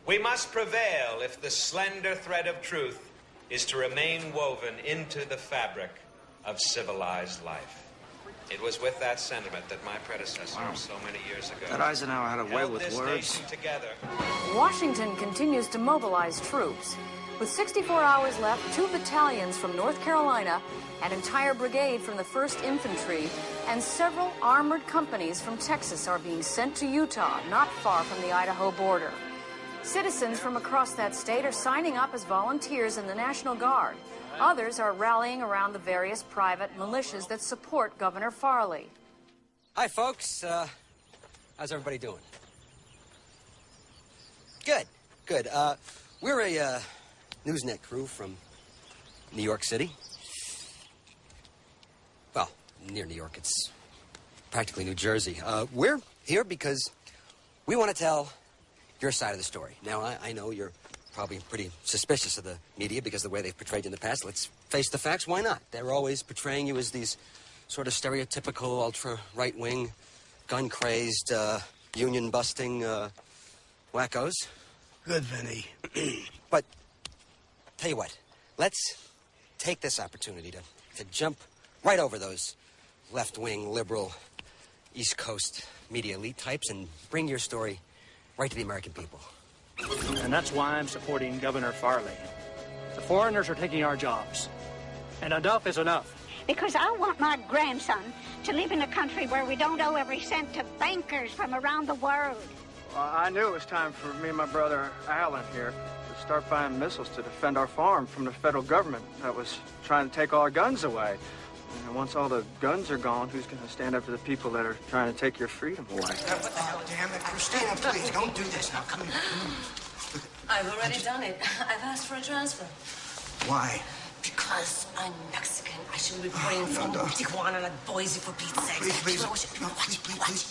we must prevail if the slender thread of truth is to remain woven into the fabric of civilized life. It was with that sentiment that my predecessor so many years ago That Eisenhower had a way held with this words. nation together. Washington continues to mobilize troops. With 64 hours left, 2 battalions from North Carolina, an entire brigade from the 1st Infantry, and several armored companies from Texas are being sent to Utah, not far from the Idaho border. Citizens from across that state are signing up as volunteers in the National Guard. Others are rallying around the various private militias that support Governor Farley. Hi, folks. How's everybody doing? Good. We're a Newsnet crew from New York City. Well, near New York. It's practically New Jersey. We're here because we want to tell your side of the story. Now, I know you're probably pretty suspicious of the media because of the way they've portrayed you in the past. Let's face the facts. Why not? They're always portraying you as these sort of stereotypical ultra-right-wing, gun-crazed, union-busting, wackos. Good, Vinny. But, tell you what, let's take this opportunity to jump right over those left-wing, liberal, East Coast media elite types and bring your story right to the American people. And that's why I'm supporting Governor Farley. The foreigners are taking our jobs. And enough is enough. Because I want my grandson to live in a country where we don't owe every cent to bankers from around the world. Well, I knew it was time for me and my brother Alan here to start buying missiles to defend our farm from the federal government that was trying to take all our guns away. And once all the guns are gone, who's going to stand up to the people that are trying to take your freedom away? What the hell, damn it. Christina, please, don't do this now. Come here, come here. I've already done it. I've asked for a transfer. Why? Because I'm Mexican. I should be reporting from Tijuana, not Boise, for Pete's sake.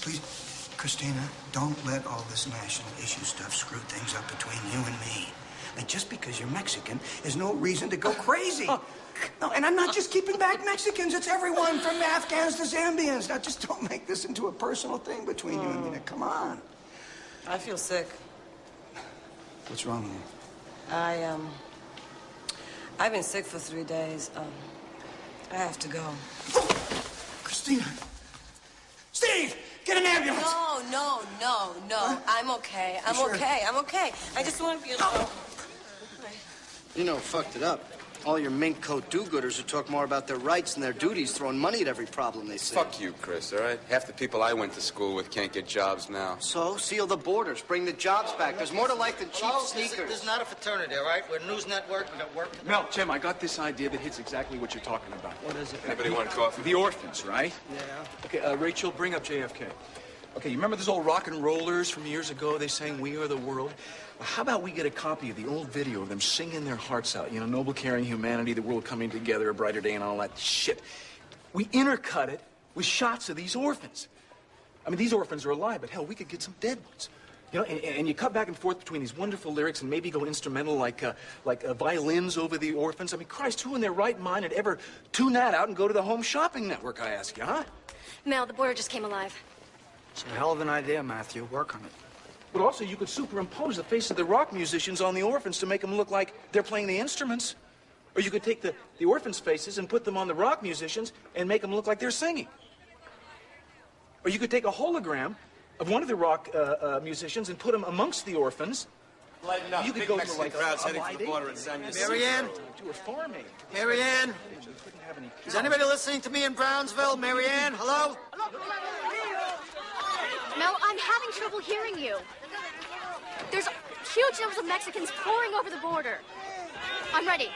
Please. Christina, don't let all this national issue stuff screw things up between you and me. And just because you're Mexican is no reason to go crazy. No, and I'm not just keeping back Mexicans. It's everyone from Afghans to Zambians. Now, just don't make this into a personal thing between you and me. Now, come on. I feel sick. What's wrong with you? I've been sick for 3 days. I have to go. Christina! Steve! Get an ambulance! No. What? I'm okay. I'm okay. I just want to be alone. You know, fucked it up. All your mink coat do-gooders who talk more about their rights than their duties, throwing money at every problem they see. Fuck you, Chris, all right? Half the people I went to school with can't get jobs now. So, seal the borders, bring the jobs back. There's more to life than cheap sneakers. This is not a fraternity, all right? We're a news network. We got work. Mel, Jim, I got this idea that hits exactly what you're talking about. What is it? Anybody want coffee? The orphans, right? Yeah. Okay, Rachel, bring up JFK. Okay, you remember those old rock and rollers from years ago? They sang "We Are the World." Well, how about we get a copy of the old video of them singing their hearts out? You know, noble, caring humanity, the world coming together, a brighter day, and all that shit. We intercut it with shots of these orphans. I mean, these orphans are alive, but hell, we could get some dead ones. You know, and you cut back and forth between these wonderful lyrics and maybe go instrumental like violins over the orphans. I mean, Christ, who in their right mind would ever tune that out and go to the Home Shopping Network, I ask you, huh? Mel, the border just came alive. It's a hell of an idea, Matthew. Work on it. But also, you could superimpose the face of the rock musicians on the orphans to make them look like they're playing the instruments. Or you could take the orphans' faces and put them on the rock musicians and make them look like they're singing. Or you could take a hologram of one of the rock musicians and put him amongst the orphans. Lighten up. You could Big go Mexican to like crowds a heading for the border in San Luis. Marianne? To a farming. Marianne? Is anybody listening to me in Brownsville? Marianne, hello? Mel, I'm having trouble hearing you. There's huge numbers of Mexicans pouring over the border. I'm ready.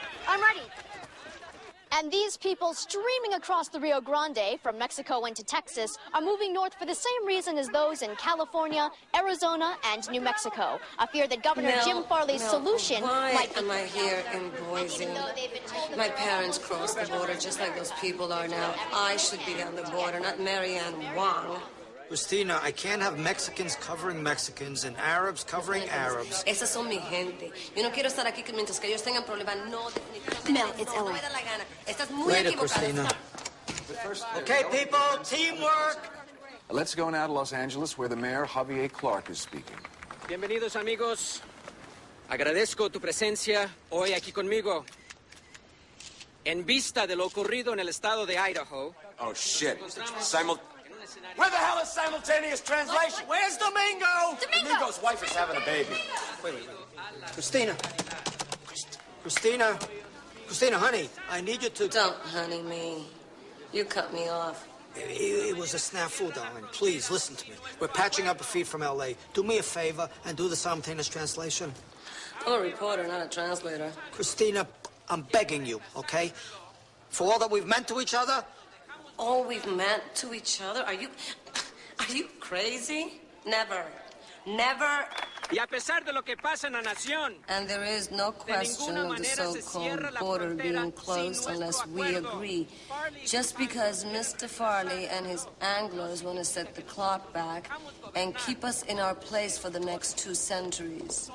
And these people streaming across the Rio Grande from Mexico into Texas are moving north for the same reason as those in California, Arizona, and New Mexico. A fear that Governor Jim Farley's solution might be... Why am I here in Boise? My parents crossed the border just like those people are now. I should be on the border, not Marianne Wong. Christina, I can't have Mexicans covering Mexicans and Arabs covering Arabs. Esas son mi gente. Yo no quiero estar aquí mientras que ellos tengan problemas. No, definitivamente. Mel, it's Ellen. No me da la gana. Estás muy Later, equivocada. Christina. Okay, people, teamwork. Let's go now to Los Angeles, where the mayor, Javier Clark, is speaking. Bienvenidos, amigos. Agradezco tu presencia hoy aquí conmigo. En vista de lo ocurrido en el estado de Idaho. Oh, shit. Where the hell is simultaneous translation? Where's Domingo? Domingo's wife is having a baby. Wait. Christina, honey, I need you to... Don't honey me. You cut me off. It was a snafu, darling. Please, listen to me. We're patching up a feed from L.A. Do me a favor and do the simultaneous translation. I'm a reporter, not a translator. Christina, I'm begging you, okay? For all that we've meant to each other... All we've meant to each other? Are you crazy? Never. Y a pesar de lo que pasa en la nación, and there is no question of the so-called border being closed unless we agree. Just because Mr. Farley and his anglers want to set the clock back and keep us in our place for the next 2 centuries.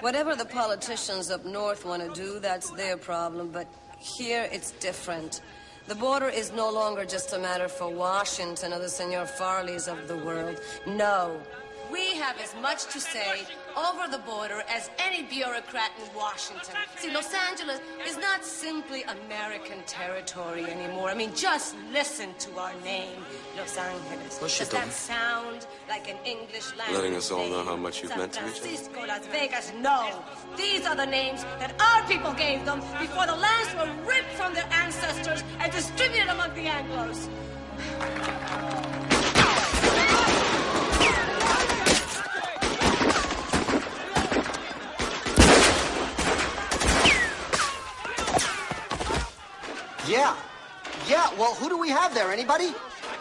Whatever the politicians up north want to do, that's their problem, but here it's different. The border is no longer just a matter for Washington or the Senor Farleys of the world. No. We have as much to say over the border as any bureaucrat in Washington. See, Los Angeles is not simply American territory anymore. I mean, just listen to our name, Los Angeles. Does that sound like an English language? Letting us all know how much you've meant to each other. San Francisco, Las Vegas, no. These are the names that our people gave them before the lands were ripped from their ancestors and distributed among the Anglos. Yeah, well, who do we have there? Anybody?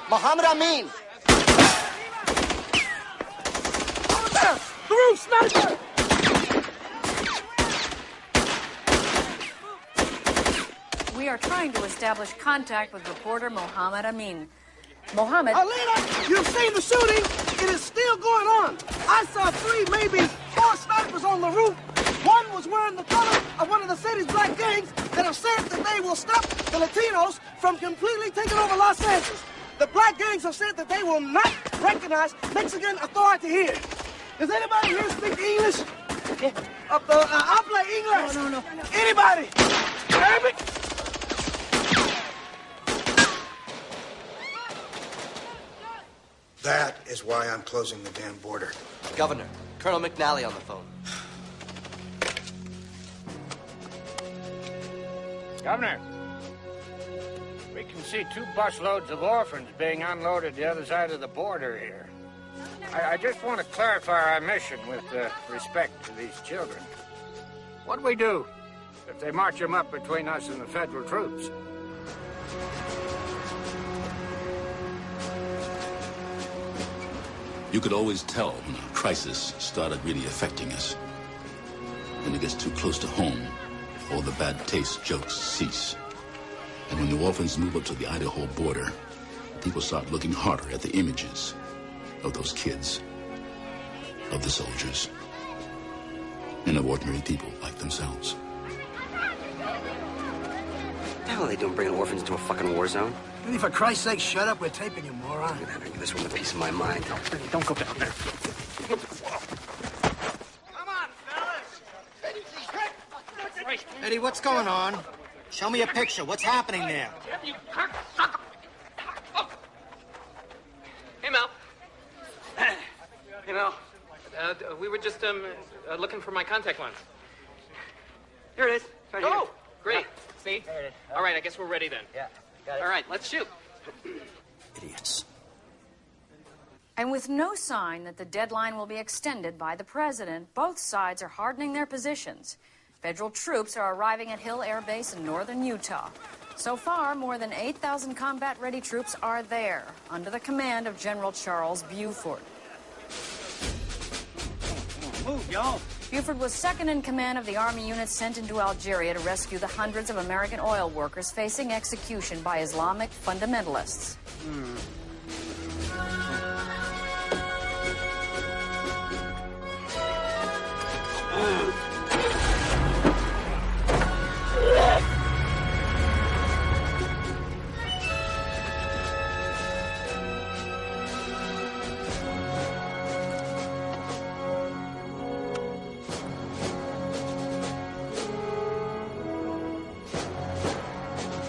Muhammad Amin. The roof, sniper! We are trying to establish contact with reporter Mohammed Amin. Mohammed... Alina, you've seen the shooting. It is still going on. I saw 3, maybe 4 snipers on the roof. One was wearing the color of one of the city's black gangs that have said that they will stop the Latinos from completely taking over Los Angeles. The black gangs have said that they will not recognize Mexican authority here. Does anybody here speak English? Habla English. No. Anybody? Arabic? That is why I'm closing the damn border. Governor, Colonel McNally on the phone. Governor, we can see 2 busloads of orphans being unloaded the other side of the border here. I just want to clarify our mission with respect to these children. What do we do if they march them up between us and the federal troops? You could always tell when a crisis started really affecting us. When it gets too close to home, all the bad taste jokes cease. And when the orphans move up to the Idaho border, people start looking harder at the images of those kids, of the soldiers, and of ordinary people like themselves. What the hell are they doing bringing orphans into a fucking war zone? Really, for Christ's sake, shut up. We're taping you, moron. Give this one a piece of my mind. Don't go down there. Eddie, what's going on? Show me a picture. What's happening there? Hey, Mel. Hey, Mel. We were just looking for my contact lens. Here it is. Right here. Oh, great. See? There it is. All right, I guess we're ready then. Yeah, got it. All right, let's shoot. Idiots. And with no sign that the deadline will be extended by the president, both sides are hardening their positions. Federal troops are arriving at Hill Air Base in northern Utah. So far, more than 8,000 combat-ready troops are there, under the command of General Charles Buford. Move, y'all. Buford was second in command of the Army units sent into Algeria to rescue the hundreds of American oil workers facing execution by Islamic fundamentalists.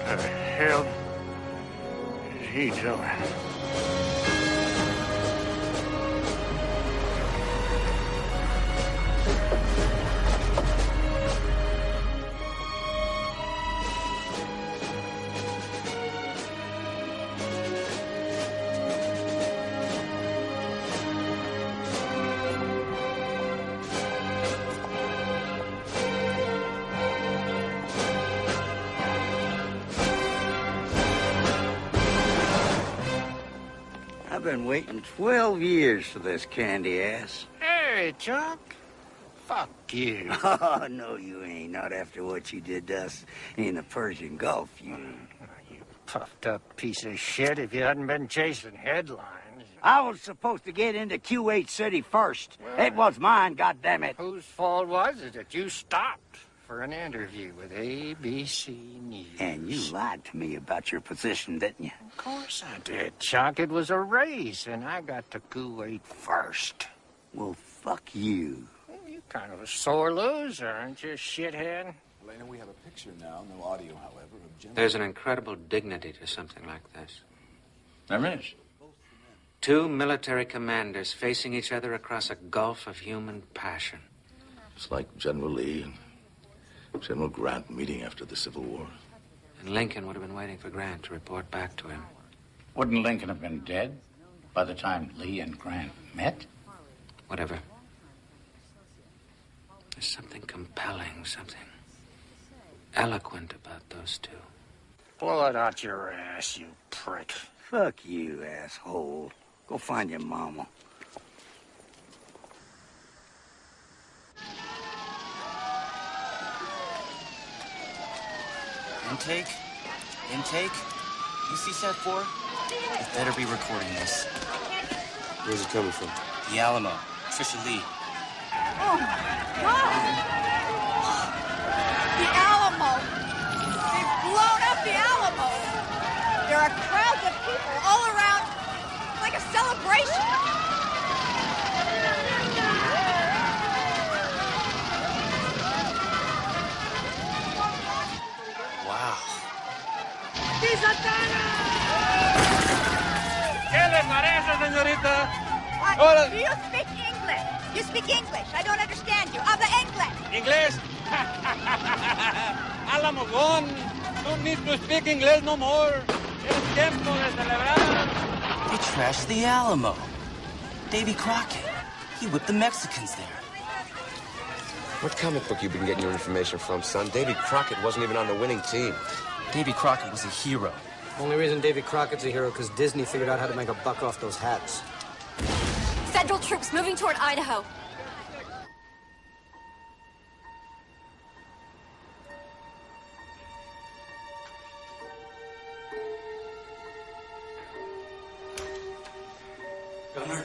What the hell is he doing? I've been waiting 12 years for this candy ass. Hey, Chuck. Fuck you. Oh, no, you ain't. Not after what you did to us in the Persian Gulf, you. You puffed up piece of shit if you hadn't been chasing headlines. I was supposed to get into Q8 City first. It was mine, goddammit. Whose fault was it that you stopped? for an interview with ABC News. And you lied to me about your position, didn't you? Of course I did, Chuck. It was a race, and I got to Kool-Aid first. Well, fuck you. You're kind of a sore loser, aren't you, shithead? Elena, we have a picture now, no audio, however, of Jim. There's an incredible dignity to something like this. There is. Two military commanders facing each other across a gulf of human passion. It's like General Lee and General Grant meeting after the Civil War. And Lincoln would have been waiting for Grant to report back to him. Wouldn't Lincoln have been dead by the time Lee and Grant met? Whatever. There's something compelling, something eloquent about those two. Pull it out your ass, you prick. Fuck you, asshole. Go find your mama. Intake? Intake? You see set 4? You better be recording this. Where's it coming from? The Alamo. Trisha Lee. Oh, my God! The Alamo! They've blown up the Alamo! There are crowds of people all around. It's like a celebration. Wow. ¿Qué le parece, señorita? Do you speak English? You speak English. I don't understand you. Habla English. English? Alamo gone. Don't need to speak English no more. Es tiempo de celebrar. They trashed the Alamo. Davy Crockett. He whipped the Mexicans there. What comic book you been getting your information from, son? Davy Crockett wasn't even on the winning team. Davy Crockett was a hero. Only reason Davy Crockett's a hero because Disney figured out how to make a buck off those hats. Federal troops moving toward Idaho. Governor?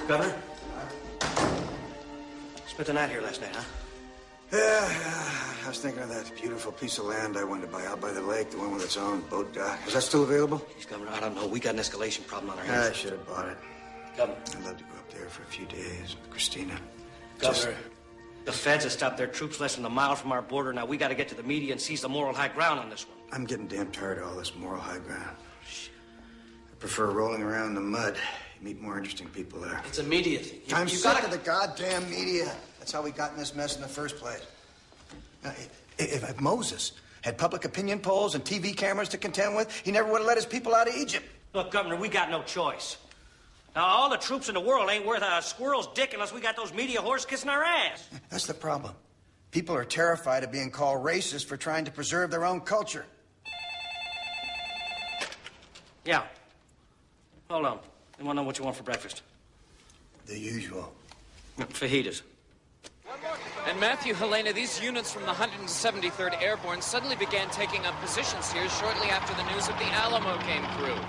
Governor? Spent the night here last night, huh? Yeah, I was thinking of that beautiful piece of land I wanted to buy out by the lake, the one with its own boat dock. Is that still available? Jeez, Governor, I don't know. We got an escalation problem on our I hands. should have bought it. Governor. I'd love to go up there for a few days with Christina. Governor, the feds have stopped their troops less than a mile from our border. Now we got to get to the media and seize the moral high ground on this one. I'm getting damn tired of all this moral high ground. I prefer rolling around in the mud. You meet more interesting people there. It's a media thing. I'm sick of the goddamn media. That's how we got in this mess in the first place. Now, if Moses had public opinion polls and TV cameras to contend with, he never would have let his people out of Egypt. Look, Governor, we got no choice. Now, all the troops in the world ain't worth a squirrel's dick unless we got those media whores kissing our ass. That's the problem. People are terrified of being called racist for trying to preserve their own culture. Yeah. Hold on. I want to know what you want for breakfast. The usual. Fajitas. And Matthew, Helena, these units from the 173rd Airborne suddenly began taking up positions here shortly after the news of the Alamo came through.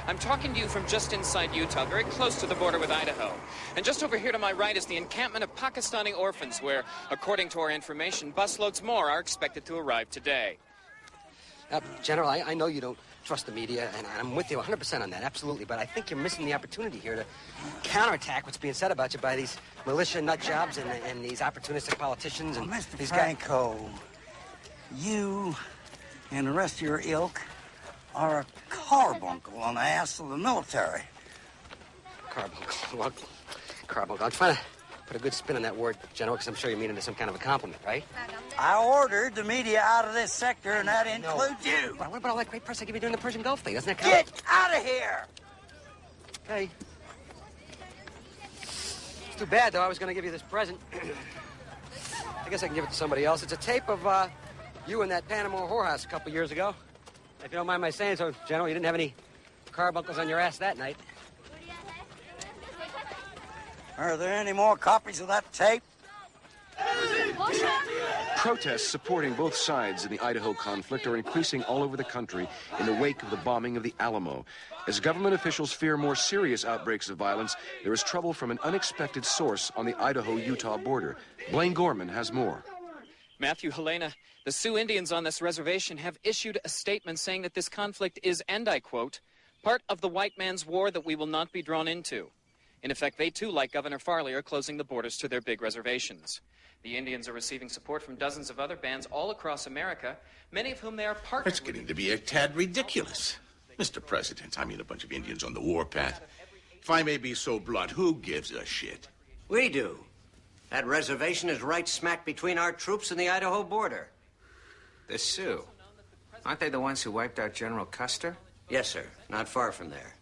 I'm talking to you from just inside Utah, very close to the border with Idaho. And just over here to my right is the encampment of Pakistani orphans where, according to our information, busloads more are expected to arrive today. General, I know you don't trust the media, and I'm with you 100% on that, absolutely. But I think you're missing the opportunity here to counterattack what's being said about you by these militia nut jobs and these opportunistic politicians and Mr. these Franco, you and the rest of your ilk are a carbuncle on the ass of the military. Carbuncle. Well, carbuncle. I'm trying to put a good spin on that word, General, because I'm sure you mean it as some kind of a compliment, right? I ordered the media out of this sector, and that includes you. What about all that great press I give you during the Persian Gulf thing? Doesn't that count? Get out of here! Okay. It's too bad, though. I was going to give you this present. I guess I can give it to somebody else. It's a tape of you in that Panama whorehouse a couple years ago. If you don't mind my saying so, General, you didn't have any carbuncles on your ass that night. Are there any more copies of that tape? Protests supporting both sides in the Idaho conflict are increasing all over the country in the wake of the bombing of the Alamo. As government officials fear more serious outbreaks of violence, there is trouble from an unexpected source on the Idaho-Utah border. Blaine Gorman has more. Matthew, Helena, the Sioux Indians on this reservation have issued a statement saying that this conflict is, and I quote, part of the white man's war that we will not be drawn into. In effect, they too, like Governor Farley, are closing the borders to their big reservations. The Indians are receiving support from dozens of other bands all across America, many of whom they are partnered with. It's getting to be a tad ridiculous. Mr. President, I mean a bunch of Indians on the warpath. If I may be so blunt, who gives a shit? We do. That reservation is right smack between our troops and the Idaho border. The Sioux. Aren't they the ones who wiped out General Custer? Yes, sir. Not far from there.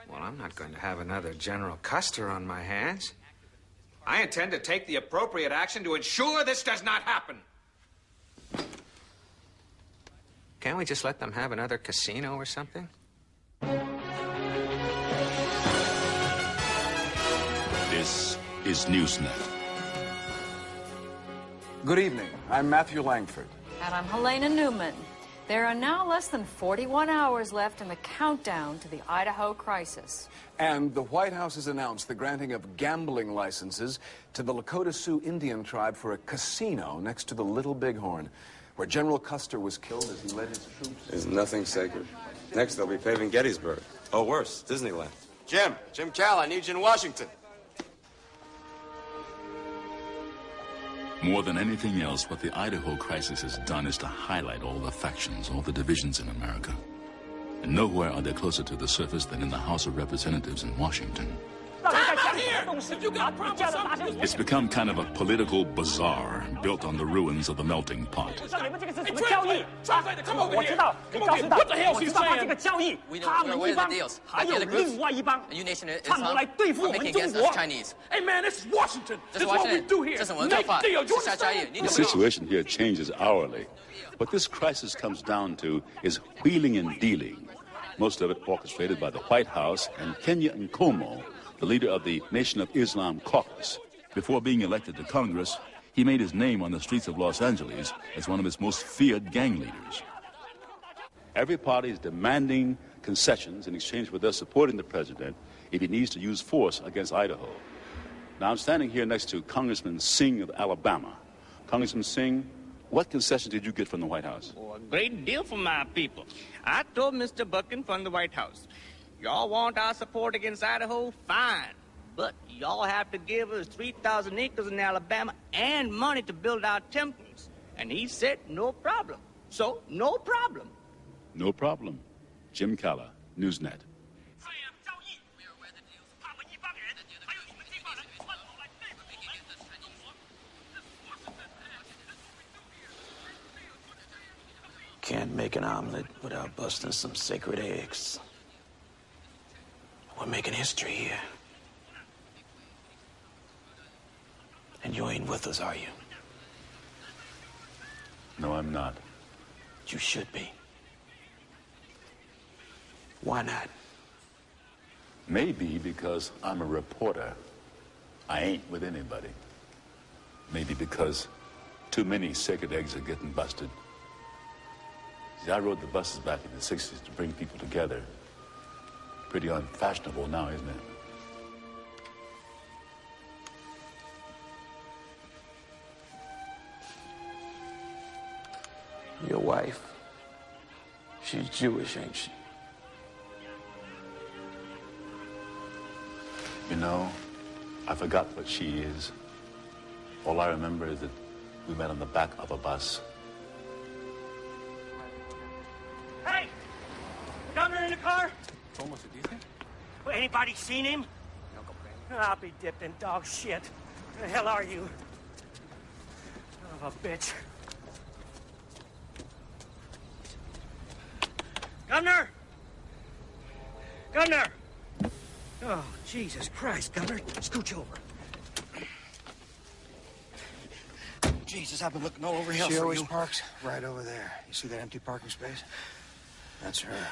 Well, I'm not going to have another General Custer on my hands. I intend to take the appropriate action to ensure this does not happen. Can't we just let them have another casino or something? This is Newsnet. Good evening. I'm Matthew Langford. And I'm Helena Newman. There are now less than 41 hours left in the countdown to the Idaho crisis. And the White House has announced the granting of gambling licenses to the Lakota Sioux Indian tribe for a casino next to the Little Bighorn, where General Custer was killed as he led his troops. There's nothing sacred. Next, they'll be paving Gettysburg. Oh, worse, Disneyland. Jim Cal, I need you in Washington. More than anything else, what the Idaho crisis has done is to highlight all the factions, all the divisions in America. And nowhere are they closer to the surface than in the House of Representatives in Washington. It's become kind of a political bazaar built on the ruins of the melting pot. What the hell is he saying? We know we're aware of the deals. But the other groups, a new nation Islam, are making against us Chinese. Hey man, this is Washington. This is what we do here. Make deals. You understand? The situation here changes hourly. What this crisis comes down to is wheeling and dealing, most of it orchestrated by the White House and Peña and Como, the leader of the Nation of Islam caucus. Before being elected to Congress, he made his name on the streets of Los Angeles as one of his most feared gang leaders. Every party is demanding concessions in exchange for their supporting the president if he needs to use force against Idaho. Now, I'm standing here next to Congressman Singh of Alabama. Congressman Singh, what concessions did you get from the White House? Oh, a great deal for my people. I told Mr. Buchan from the White House, y'all want our support against Idaho? Fine. But y'all have to give us 3,000 acres in Alabama and money to build our temples. And he said, no problem. So, no problem. No problem. Jim Calla, Newsnet. Can't make an omelet without busting some sacred eggs. We're making history here. And you ain't with us, are you? No, I'm not. You should be. Why not? Maybe because I'm a reporter. I ain't with anybody. Maybe because too many sacred eggs are getting busted. See, I rode the buses back in the 60s to bring people together. Pretty unfashionable now, isn't it? Your wife, she's Jewish, ain't she? You know, I forgot what she is. All I remember is that we met on the back of a bus. Hey! Governor in the car? Well, anybody seen him? I'll be dipped in dog shit. Where the hell are you? Son of a bitch. Governor! Governor! Oh, Jesus Christ, Governor. Scooch over. Jesus, I've been looking all over hell She for always you. parks right over there. You see that empty parking space? That's her.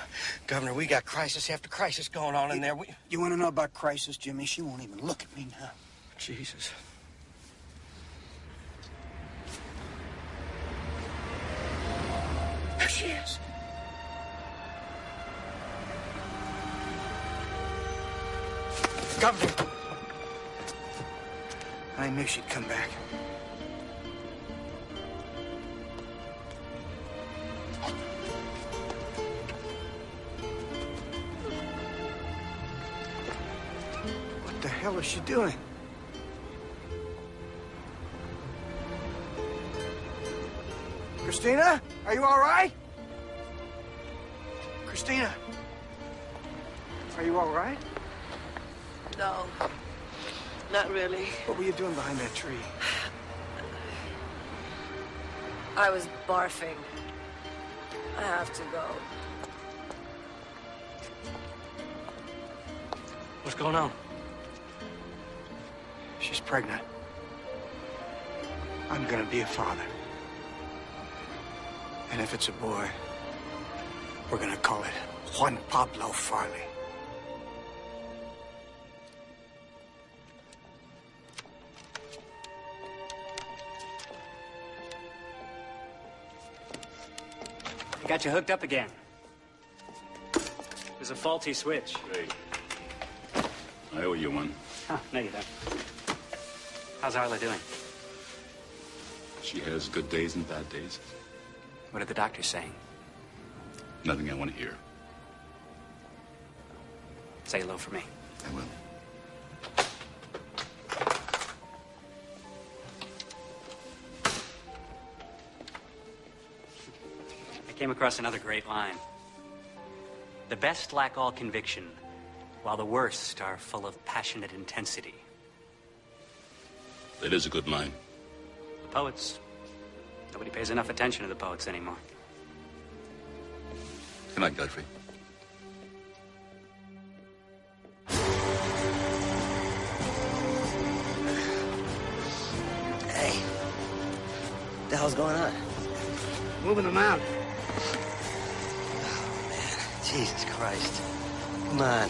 Governor, we got crisis after crisis going on in there. You want to know about crisis, Jimmy? She won't even look at me now. Jesus. she is. Governor! I knew she'd come back. What the hell is she doing? Christina? Are you all right? Christina? Are you all right? No, not really. What were you doing behind that tree? I was barfing. I have to go. What's going on? She's pregnant. I'm gonna be a father. And if it's a boy, we're gonna call it Juan Pablo Farley. I got you hooked up again. There's a faulty switch. Hey, I owe you one. Huh, no, you don't. How's Arla doing? She has good days and bad days. What did the doctor say? Nothing I want to hear. Say hello for me. I will. I came across another great line. The best lack all conviction, while the worst are full of passionate intensity. That is a good line. The poets. Nobody pays enough attention to the poets anymore. Good night, Godfrey. Hey. What the hell's going on? Moving them out. Oh, man. Jesus Christ. Come on.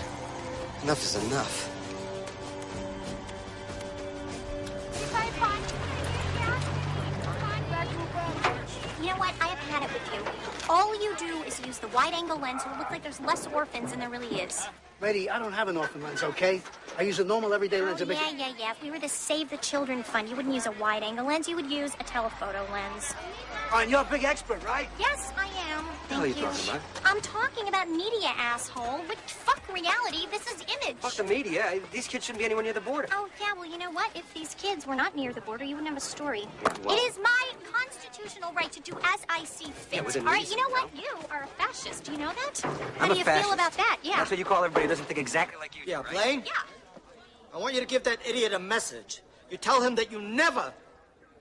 Enough is enough. You know what? I have had it with you. All you do is use the wide-angle lens so it looks like there's less orphans than there really is. Lady, I don't have an orphan lens, okay? I use a normal everyday lens. Yeah. If we were to save the children fund, you wouldn't use a wide-angle lens. You would use a telephoto lens. Oh, and you're a big expert, right? Yes, I am. What Thank are you talking about? I'm talking about media, asshole. Which fuck reality. This is image. Fuck the media. These kids shouldn't be anywhere near the border. Oh, yeah, well, you know what? If these kids were not near the border, you wouldn't have a story. Well- It is my constitutional right to do as I see fit. Yeah, within All right, reason, you know what? You are a fascist. Do you know that? How I'm do a you fascist. feel about that? Yeah. That's what you call everybody who doesn't think exactly like you do, Yeah, right? Blaine? Yeah. I want you to give that idiot a message. You tell him that you never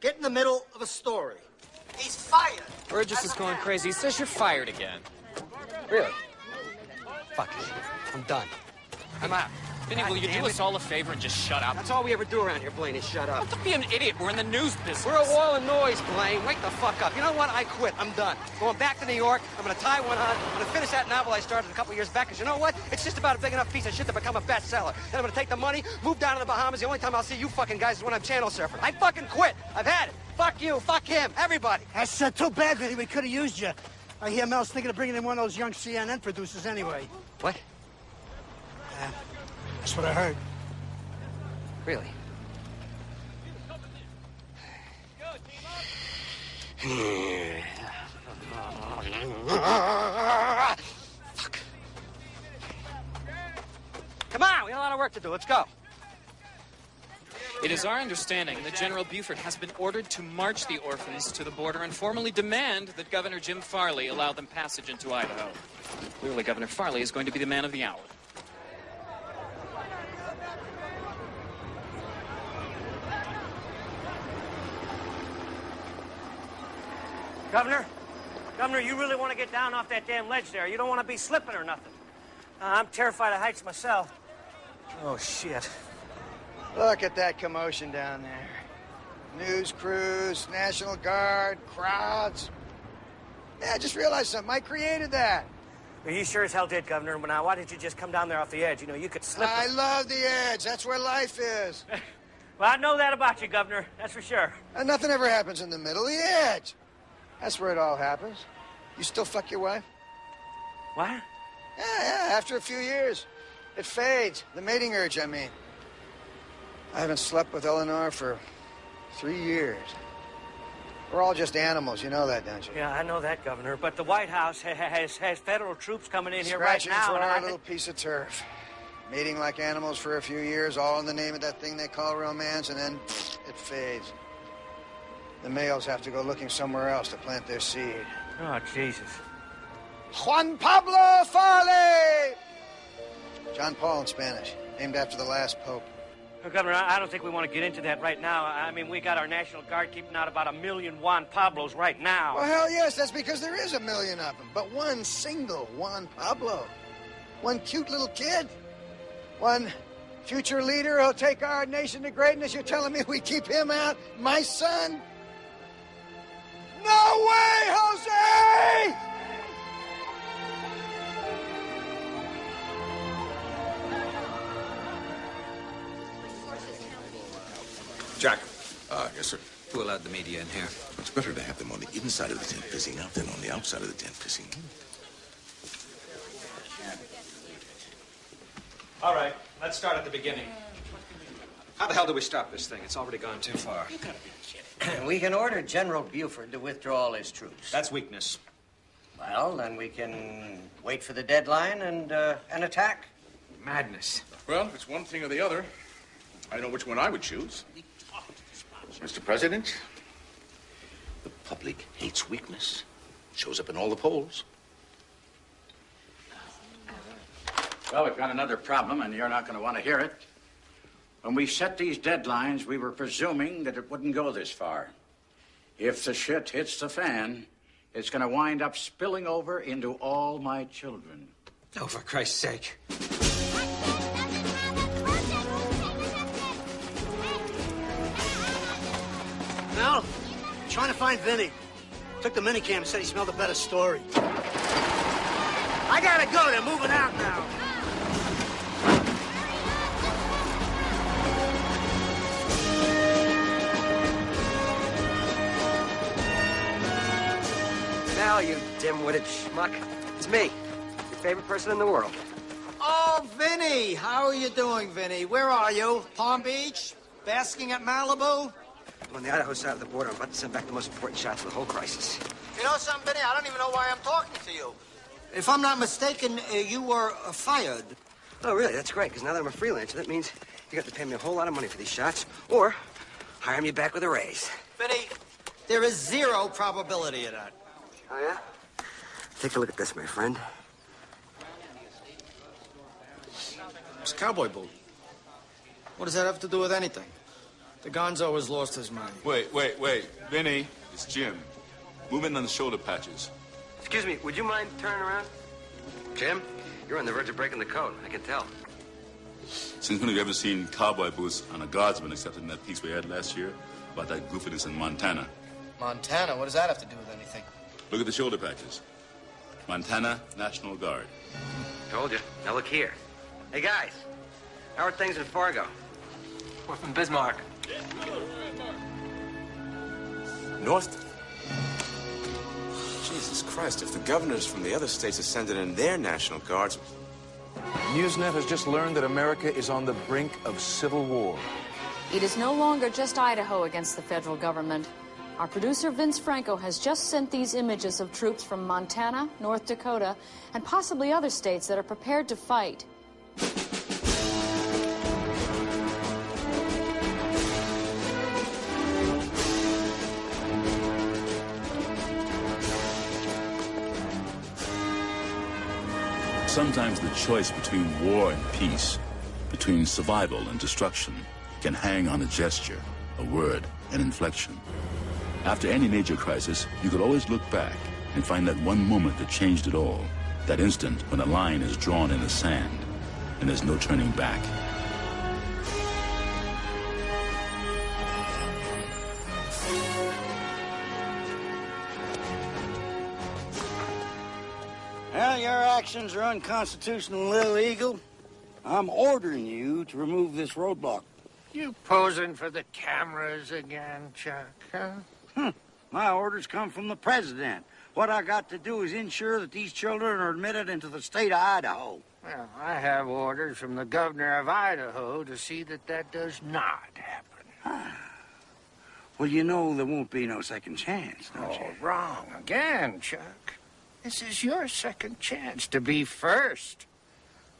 get in the middle of a story. He's fired. Burgess is going crazy. He says you're fired again. Really? Fuck it. I'm done. I'm out. Vinny, will you do us all a favor and just shut up? That's all we ever do around here, Blaine, is shut up. Don't be an idiot. We're in the news business. We're a wall of noise, Blaine. Wake the fuck up. You know what? I quit. I'm done. Going back to New York. I'm going to tie one on. I'm going to finish that novel I started a couple years back. Because you know what? It's just about a big enough piece of shit to become a bestseller. Then I'm going to take the money, move down to the Bahamas. The only time I'll see you fucking guys is when I'm channel surfing. I fucking quit. I've had it. Fuck you. Fuck him. Everybody. That's too bad, Vinny. We could have used you. I hear Mel's thinking of bringing in one of those young CNN producers anyway. What? That's what I heard. Really? Fuck. Come on, we got a lot of work to do. Let's go. It is our understanding that General Buford has been ordered to march the orphans to the border and formally demand that Governor Jim Farley allow them passage into Idaho. Clearly, Governor Farley is going to be the man of the hour. Governor, you really want to get down off that damn ledge there. You don't want to be slipping or nothing. I'm terrified of heights myself. Oh, shit. Look at that commotion down there. News crews, National Guard, crowds. Yeah, I just realized something. I created that. Well, you sure as hell did, Governor. But now, why didn't you just come down there off the edge? You know, you could slip. I love the edge. That's where life is. Well, I know that about you, Governor. That's for sure. And nothing ever happens in the middle. The edge. That's where it all happens. You still fuck your wife? What? Yeah, after a few years. It fades. The mating urge, I mean. I haven't slept with Eleanor for 3 years. We're all just animals, you know that, don't you? Yeah, I know that, Governor. But the White House has federal troops coming in here right Scratching now. for our little piece of turf. Mating like animals for a few years, all in the name of that thing they call romance, and then it fades. The males have to go looking somewhere else to plant their seed. Oh, Jesus. Juan Pablo Farley! John Paul in Spanish, named after the last pope. Well, Governor, I don't think we want to get into that right now. I mean, we got our National Guard keeping out about 1 million Juan Pablos right now. Well, hell yes, that's because there is 1 million of them. But one single Juan Pablo. One cute little kid. One future leader who'll take our nation to greatness. You're telling me we keep him out? My son? No way, Jose! Jack. Yes, sir. Who allowed the media in here? It's better to have them on the inside of the tent pissing out than on the outside of the tent pissing in. All right, let's start at the beginning. How the hell do we stop this thing? It's already gone too far. You gotta be kidding. We can order General Buford to withdraw all his troops. That's weakness. Well, then we can wait for the deadline and attack. Madness. Well, if it's one thing or the other, I know which one I would choose. Mr. President, the public hates weakness. Shows up in all the polls. Well, we've got another problem, and you're not going to want to hear it. When we set these deadlines, we were presuming that it wouldn't go this far. If the shit hits the fan, it's going to wind up spilling over into all my children. Oh, for Christ's sake. Mel, trying to find Vinny. Took the minicam and said he smelled a better story. I gotta go. They're moving out now. Mel, you dim-witted schmuck. It's me, your favorite person in the world. Oh, Vinny. How are you doing, Vinny? Where are you? Palm Beach? Basking at Malibu? I'm on the Idaho side of the border. I'm about to send back the most important shots of the whole crisis. You know something, Vinny? I don't even know why I'm talking to you. If I'm not mistaken, you were fired. Oh, really? That's great, because now that I'm a freelancer, that means you got to pay me a whole lot of money for these shots, or hire me back with a raise. Vinny, there is zero probability of that. Oh, yeah? Take a look at this, my friend. It's a cowboy boot. What does that have to do with anything? The Gonzo has lost his mind. Wait. Vinny, it's Jim. Move in on the shoulder patches. Excuse me, would you mind turning around? Jim, you're on the verge of breaking the code. I can tell. Since when have you ever seen cowboy boots on a guardsman except in that piece we had last year about that goofiness in Montana? Montana? What does that have to do with anything? Look at the shoulder patches. Montana National Guard. Told you. Now look here. Hey, guys. How are things in Fargo? We're from Bismarck. North? Jesus Christ, if the governors from the other states are sending in their National Guards... Newsnet has just learned that America is on the brink of civil war. It is no longer just Idaho against the federal government. Our producer, Vince Franco, has just sent these images of troops from Montana, North Dakota, and possibly other states that are prepared to fight. Sometimes the choice between war and peace, between survival and destruction, can hang on a gesture, a word, an inflection. After any major crisis, you could always look back and find that one moment that changed it all. That instant when a line is drawn in the sand and there's no turning back. Well, your actions are unconstitutional and illegal. I'm ordering you to remove this roadblock. You posing for the cameras again, Chuck, huh? My orders come from the president. What I got to do is ensure that these children are admitted into the state of Idaho. Well, I have orders from the governor of Idaho to see that that does not happen. Well, you know there won't be no second chance, don't you? Wrong again, Chuck. This is your second chance to be first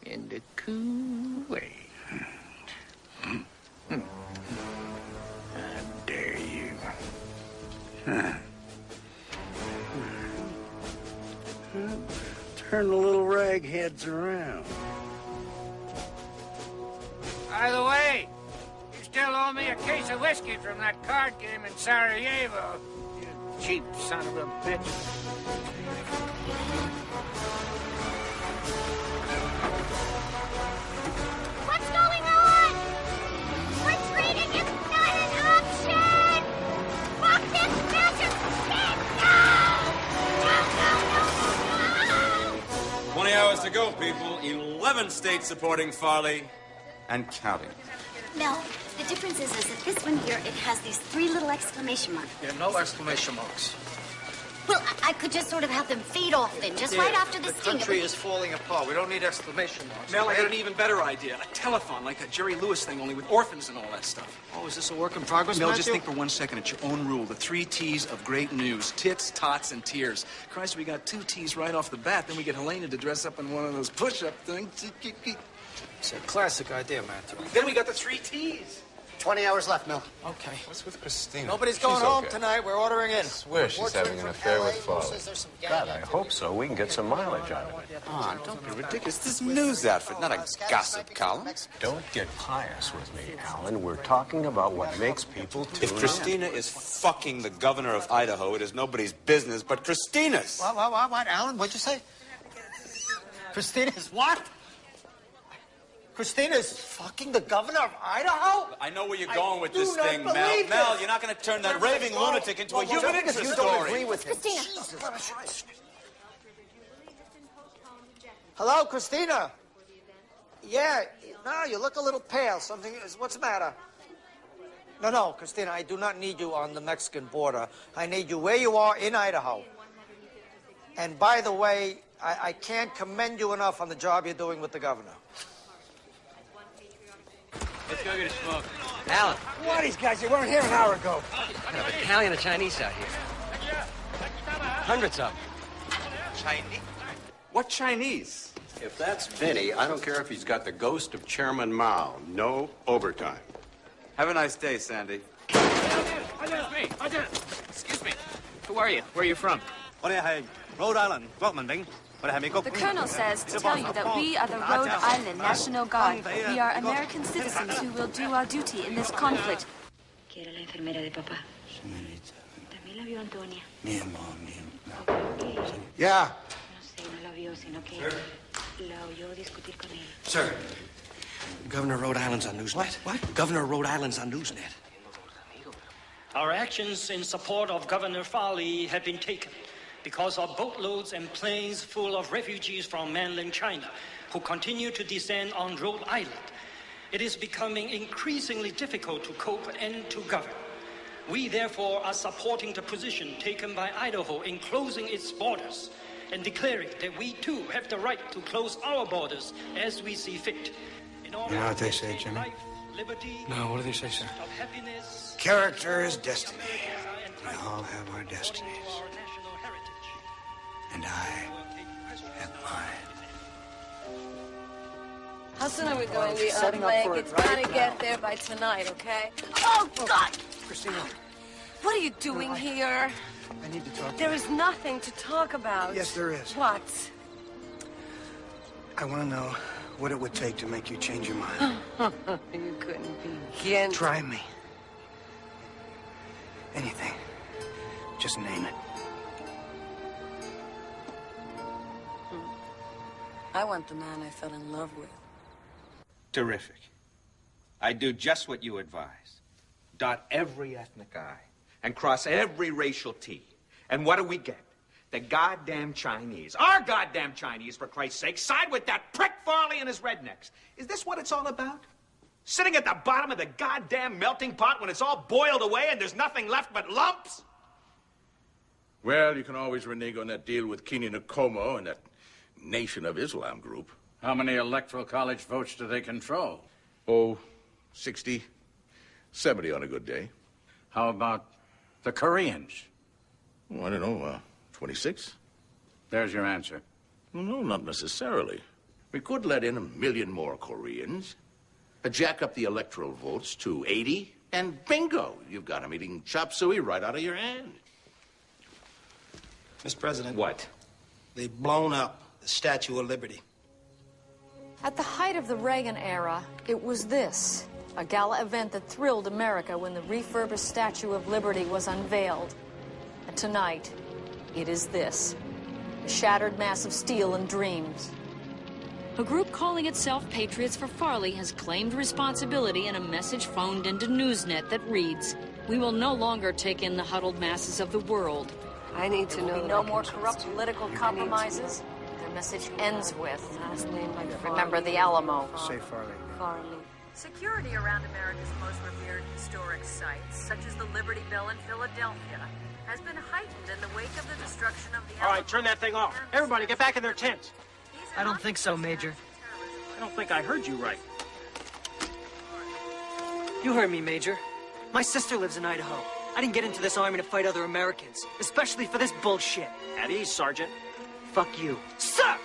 in the cool way. How dare you? Turn the little ragheads around. By the way, you still owe me a case of whiskey from that card game in Sarajevo, you cheap son of a bitch. What's going on? Retreating is not an option! Fuck this massive shit! No! 20 hours to go, people. 11 states supporting Farley and counting. No, the difference is that this one here, it has these 3 little exclamation marks. Yeah, no exclamation marks. Well, I could just sort of have them fade off then, just right after this the thing. country is falling apart. We don't need exclamation marks. Mel, I had an even better idea. A telethon, like that Jerry Lewis thing, only with orphans and all that stuff. Oh, is this a work in progress, Mel, Matthew? just think for 1 second. It's your own rule. The 3 T's of great news. Tits, tots, and tears. Christ, we got 2 T's right off the bat. Then we get Helena to dress up in one of those push-up things. It's a classic idea, Matthew. Then we got the 3 T's. 20 hours left, Mel. Okay. What's with Christina? Nobody's going home tonight. We're ordering in. I swear she's having an affair with Farley. God, I hope so. We can get some mileage out of it. Oh, don't be ridiculous. This is a news outfit, not a gossip column. Don't get pious with me, Alan. We're talking about what makes people tune If Christina is fucking the governor of Idaho, it is nobody's business but Christina's. What, Alan? What'd you say? Christina's what? Christina's fucking the governor of Idaho? I know where you're going with this thing, Mel. believe Mel, this. you're not going to turn that raving lunatic into a human interest You story. don't agree with him. Christina. Jesus Christ. Hello, Christina. Yeah, no, you look a little pale. Something is, what's the matter? No, Christina, I do not need you on the Mexican border. I need you where you are in Idaho. And by the way, I can't commend you enough on the job you're doing with the governor. Let's go get a smoke. Alan. What, these guys? You weren't here an hour ago. I have Italian and Chinese out here. Hundreds of them. Chinese? What Chinese? If that's Vinny, I don't care if he's got the ghost of Chairman Mao. No overtime. Have a nice day, Sandy. Excuse me. Who are you? Where are you from? Rhode Island. The colonel says to tell you that we are the Rhode Island National Guard. We are American citizens who will do our duty in this conflict. Que era la enfermera de papá. También la vio Antonia. Yeah. No sé, no la vio, sino que la oyó discutir con él. Sir, Governor of Rhode Island's on Newsnet. What? Governor of Rhode Island's on Newsnet. Our actions in support of Governor Farley have been taken because of boatloads and planes full of refugees from mainland China who continue to descend on Rhode Island. It is becoming increasingly difficult to cope and to govern. We, therefore, are supporting the position taken by Idaho in closing its borders and declaring that we, too, have the right to close our borders as we see fit. You know what they say, Jimmy? Life, liberty, No, what do they say, sir? of happiness, Character is destiny. We all have our destinies. And I have mine. How soon are we going? We Setting up for It's it right gotta now. get there by tonight, okay? Oh, God! Christina. What are you doing here? I need to talk to There you. is nothing to talk about. Yes, there is. What? I want to know what it would take to make you change your mind. You couldn't begin. Try me. Anything. Just name it. I want the man I fell in love with. Terrific. I do just what you advise. Dot every ethnic I and cross every racial T. And what do we get? The goddamn Chinese. Our goddamn Chinese, for Christ's sake, side with that prick Farley and his rednecks. Is this what it's all about? Sitting at the bottom of the goddamn melting pot when it's all boiled away and there's nothing left but lumps? Well, you can always renege on that deal with Kenya Nkomo and that Nation of Islam group. How many electoral college votes do they control? Oh, 60, 70 on a good day. How about the Koreans? Oh, I don't know, 26? There's your answer. Well, no, not necessarily. We could let in 1 million more Koreans, jack up the electoral votes to 80, and bingo, you've got them eating chop suey right out of your hand. Mr. President. What? They've blown up the Statue of Liberty. At the height of the Reagan era, it was this, a gala event that thrilled America when the refurbished Statue of Liberty was unveiled. And tonight, it is this, a shattered mass of steel and dreams. A group calling itself Patriots for Farley has claimed responsibility in a message phoned into Newsnet that reads, "We will no longer take in the huddled masses of the world. I need to know. There will be no more corrupt political compromises." Their message ends with, "Remember the Alamo." Say Farley. Farley. Security around America's most revered historic sites, such as the Liberty Bell in Philadelphia, has been heightened in the wake of the destruction of the Alamo. All right, turn that thing off. Everybody, get back in their tents. I don't think so, Major. I don't think I heard you right. You heard me, Major. My sister lives in Idaho. I didn't get into this army to fight other Americans, especially for this bullshit. At ease, Sergeant. Fuck you. Sir!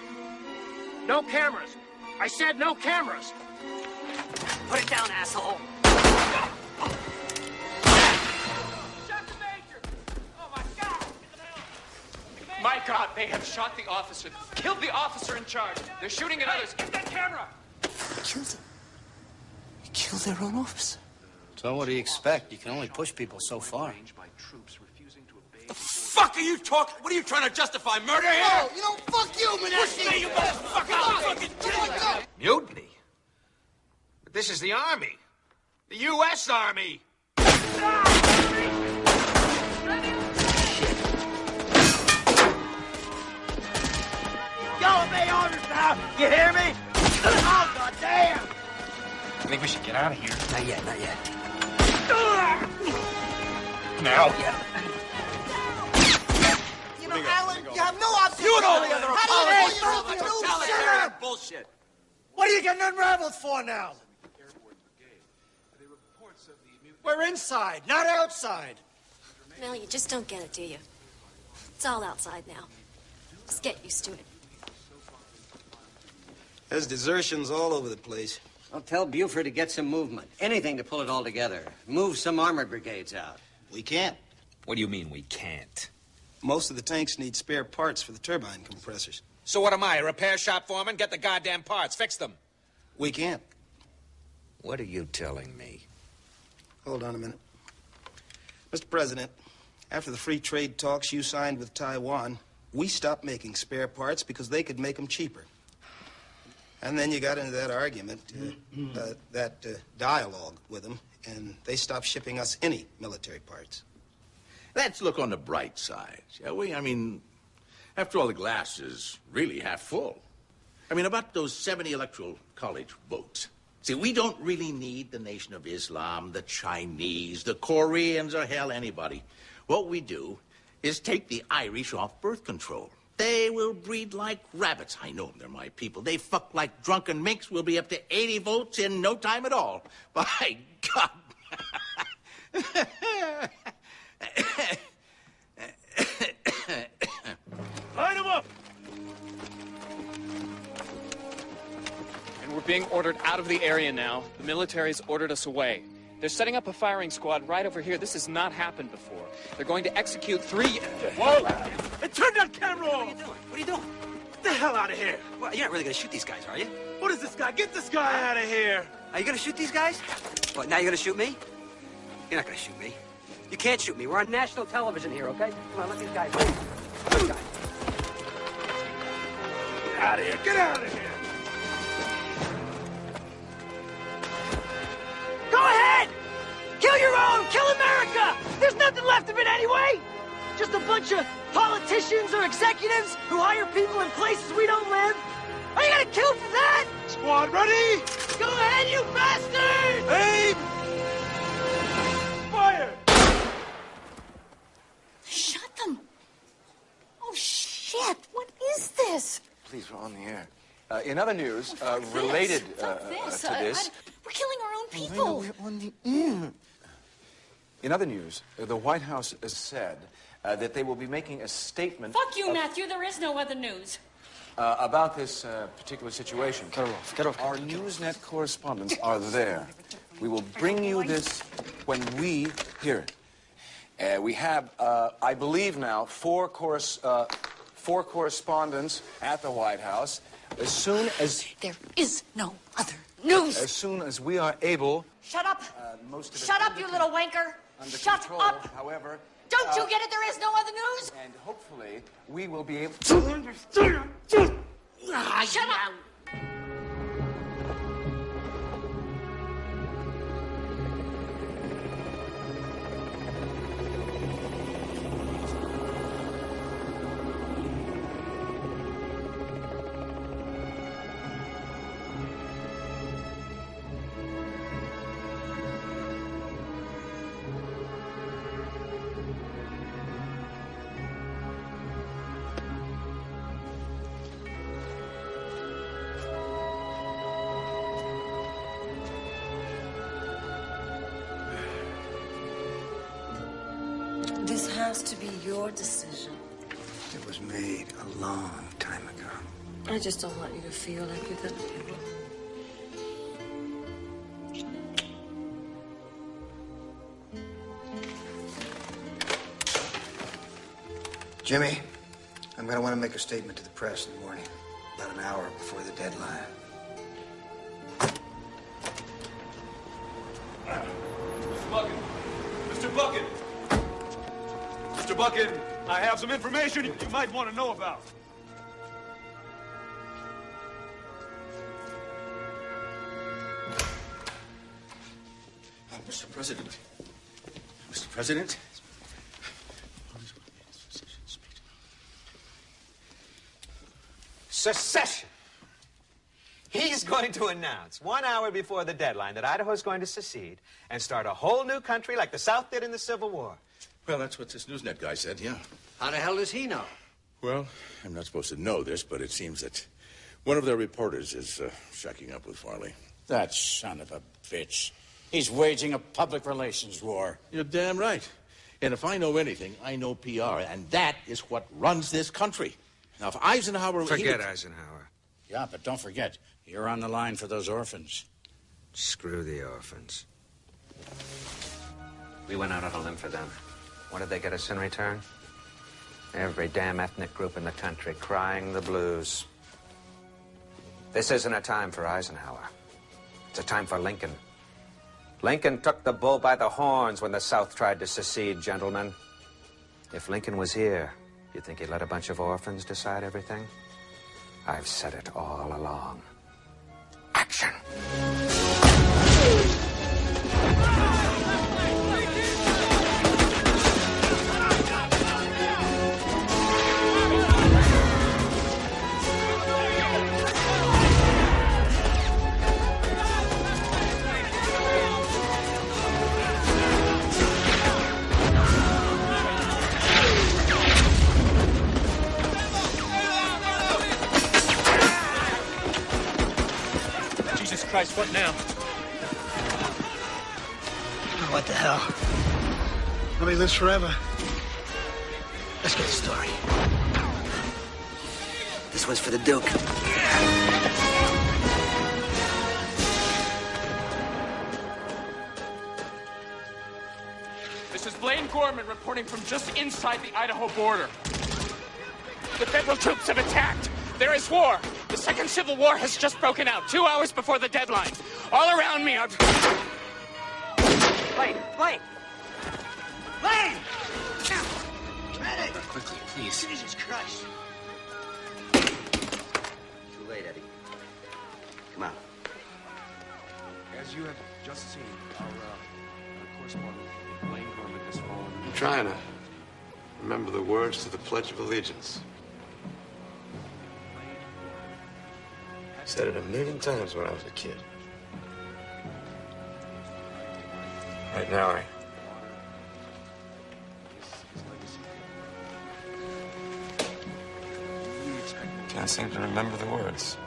No cameras. I said no cameras. Put it down, asshole. My God, they have shot the officer, killed the officer in charge. They're shooting at others. Get that camera! Killed their own officer. So what do you expect? You can only push people so far. The fuck are you talking? What are you trying to justify? Murder here? No, you know, fuck you, Manassi! Push me, you motherfucker! Mutiny? But this is the Army. The U.S. Army. Y'all obey orders now! You hear me? Oh, goddamn! I think we should get out of here. Not yet, not yet. Now? Yeah. You know, Alan, you have no option. You and all the other apologists How are do you totalitarian bullshit. What are you getting unraveled for now? We're inside, not outside. Mel, you just don't get it, do you? It's all outside now. Just get used to it. There's desertions all over the place. Well, tell Buford to get some movement. Anything to pull it all together. Move some armored brigades out. We can't. What do you mean we can't? Most of the tanks need spare parts for the turbine compressors. So what am I, a repair shop foreman? Get the goddamn parts. Fix them. We can't. What are you telling me? Hold on a minute. Mr. President, after the free trade talks you signed with Taiwan, we stopped making spare parts because they could make them cheaper. And then you got into that argument, dialogue with them, and they stopped shipping us any military parts. Let's look on the bright side, shall we? I mean, after all, the glass is really half full. I mean, about those 70 electoral college votes. See, we don't really need the Nation of Islam, the Chinese, the Koreans, or hell, anybody. What we do is take the Irish off birth control. They will breed like rabbits. I know them, they're my people. They fuck like drunken minks. We'll be up to 80 votes in no time at all. By God. Line them up! And we're being ordered out of the area now. The military's ordered us away. They're setting up a firing squad right over here. This has not happened before. They're going to execute 3... Whoa! Hey, turn that camera off! What are you doing? Get the hell out of here! Well, you're not really gonna shoot these guys, are you? What is this guy? Get this guy out of here! Are you gonna shoot these guys? What, now you're gonna shoot me? You're not gonna shoot me. You can't shoot me. We're on national television here, okay? Come on, let these guys move. These guys. Get out of here! Get out of here! Go ahead! Kill your own! Kill America! There's nothing left of it anyway! Just a bunch of politicians or executives who hire people in places we don't live? Are you gonna kill for that? Squad ready? Go ahead, you bastard! Aim! Fire! Shot them! this? Please, we're on the air. In other news, related to this... We're killing our own Well, people. we're on the air. In other news, the White House has said that they will be making a statement... Fuck you, Matthew. There is no other news. About this particular situation. Get off. Get off. Our Newsnet correspondents are there. We will bring you this when we hear it. We have, I believe now, four correspondents at the White House. As soon as... There is no other news. As soon as we are able... Shut up. Most of it Shut up, you little wanker. under Shut control, up. However... Don't you get it? There is no other news. And hopefully, we will be able to understand. Shut up. This has to be your decision. It was made a long time ago. I just don't want you to feel like you're gonna do it. Jimmy, I'm going to want to make a statement to the press in the morning, about an hour before the deadline. Mr. Bucket! Mr. Bucket! Mr. Bucket, I have some information you might want to know about. Mr. President. Mr. President. Secession. He's going to announce 1 hour before the deadline that Idaho's going to secede and start a whole new country like the South did in the Civil War. Well, that's what this Newsnet guy said, yeah. How the hell does he know? Well, I'm not supposed to know this, but it seems that one of their reporters is shacking up with Farley. That son of a bitch. He's waging a public relations war. You're damn right. And if I know anything, I know PR, and that is what runs this country. Now, if Eisenhower... Forget Eisenhower. Yeah, but don't forget, you're on the line for those orphans. Screw the orphans. We went out on a limb for them. What did they get us in return? Every damn ethnic group in the country crying the blues. This isn't a time for Eisenhower. It's a time for Lincoln. Lincoln took the bull by the horns when the South tried to secede, gentlemen. If Lincoln was here, you think he'd let a bunch of orphans decide everything? I've said it all along. Action! Christ, what now? What the hell? Nobody lives forever. Let's get the story. This one's for the Duke. This is Blaine Gorman reporting from just inside the Idaho border. The federal troops have attacked. There is war. The Second Civil War has just broken out 2 hours before the deadline. All around me are... Blaine! Blaine! Blaine! Medic! Quickly, please. Jesus Christ. Too late, Eddie. Come on. As you have just seen, our correspondent, Blaine Gorman, has fallen. I'm trying to remember the words to the Pledge of Allegiance. I said it 1,000,000 times when I was a kid. Right now, Can't seem to remember the words.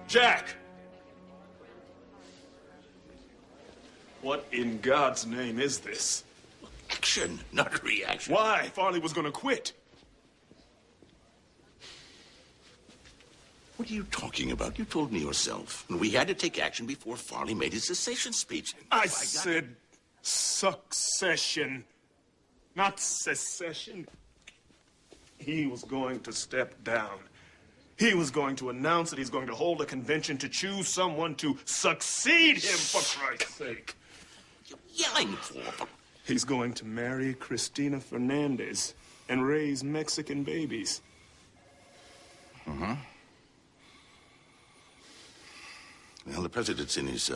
Jack! What in God's name is this? Action, not reaction. Why? Farley was gonna quit. What are you talking about? You told me yourself. And we had to take action before Farley made his cessation speech. I said succession, not secession. He was going to step down. He was going to announce that he's going to hold a convention to choose someone to succeed him, for Christ's sake. Yelling for? He's going to marry Cristina Fernandez and raise Mexican babies. Uh-huh. Well, the president's in his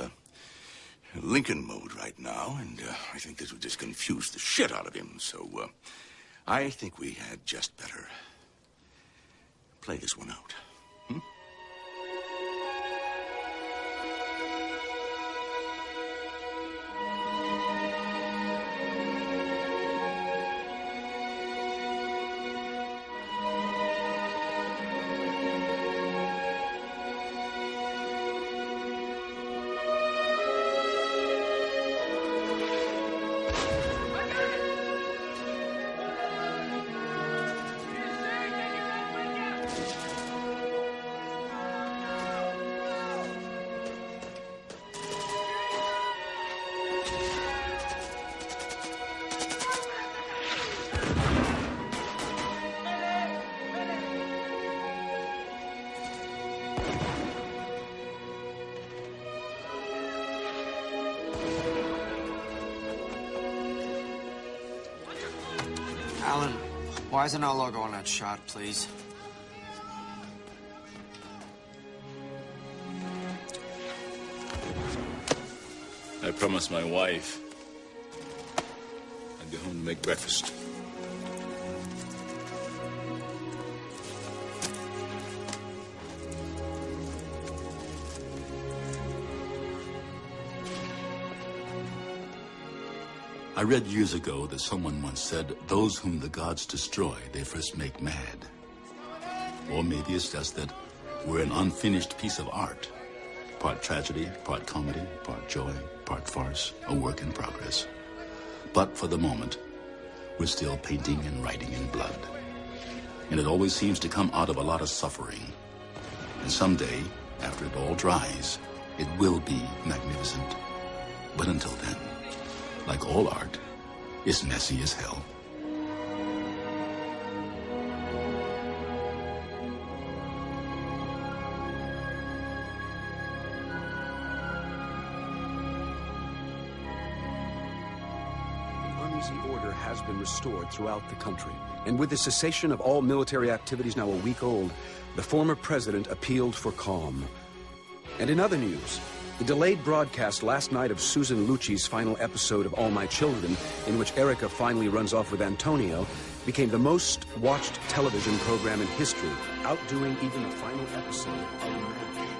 Lincoln mode right now, and I think this would just confuse the shit out of him. So I think we had just better play this one out. Hmm? Alan, why isn't our logo on that shot, please? I promised my wife I'd be home to make breakfast. I read years ago that someone once said, those whom the gods destroy, they first make mad. Or maybe it's just that we're an unfinished piece of art. Part tragedy, part comedy, part joy, part farce, a work in progress. But for the moment, we're still painting and writing in blood. And it always seems to come out of a lot of suffering. And someday, after it all dries, it will be magnificent. But until then, like all art, it's messy as hell. Uneasy order has been restored throughout the country. And with the cessation of all military activities now a week old, the former president appealed for calm. And in other news, the delayed broadcast last night of Susan Lucci's final episode of All My Children, in which Erica finally runs off with Antonio, became the most watched television program in history, outdoing even the final episode of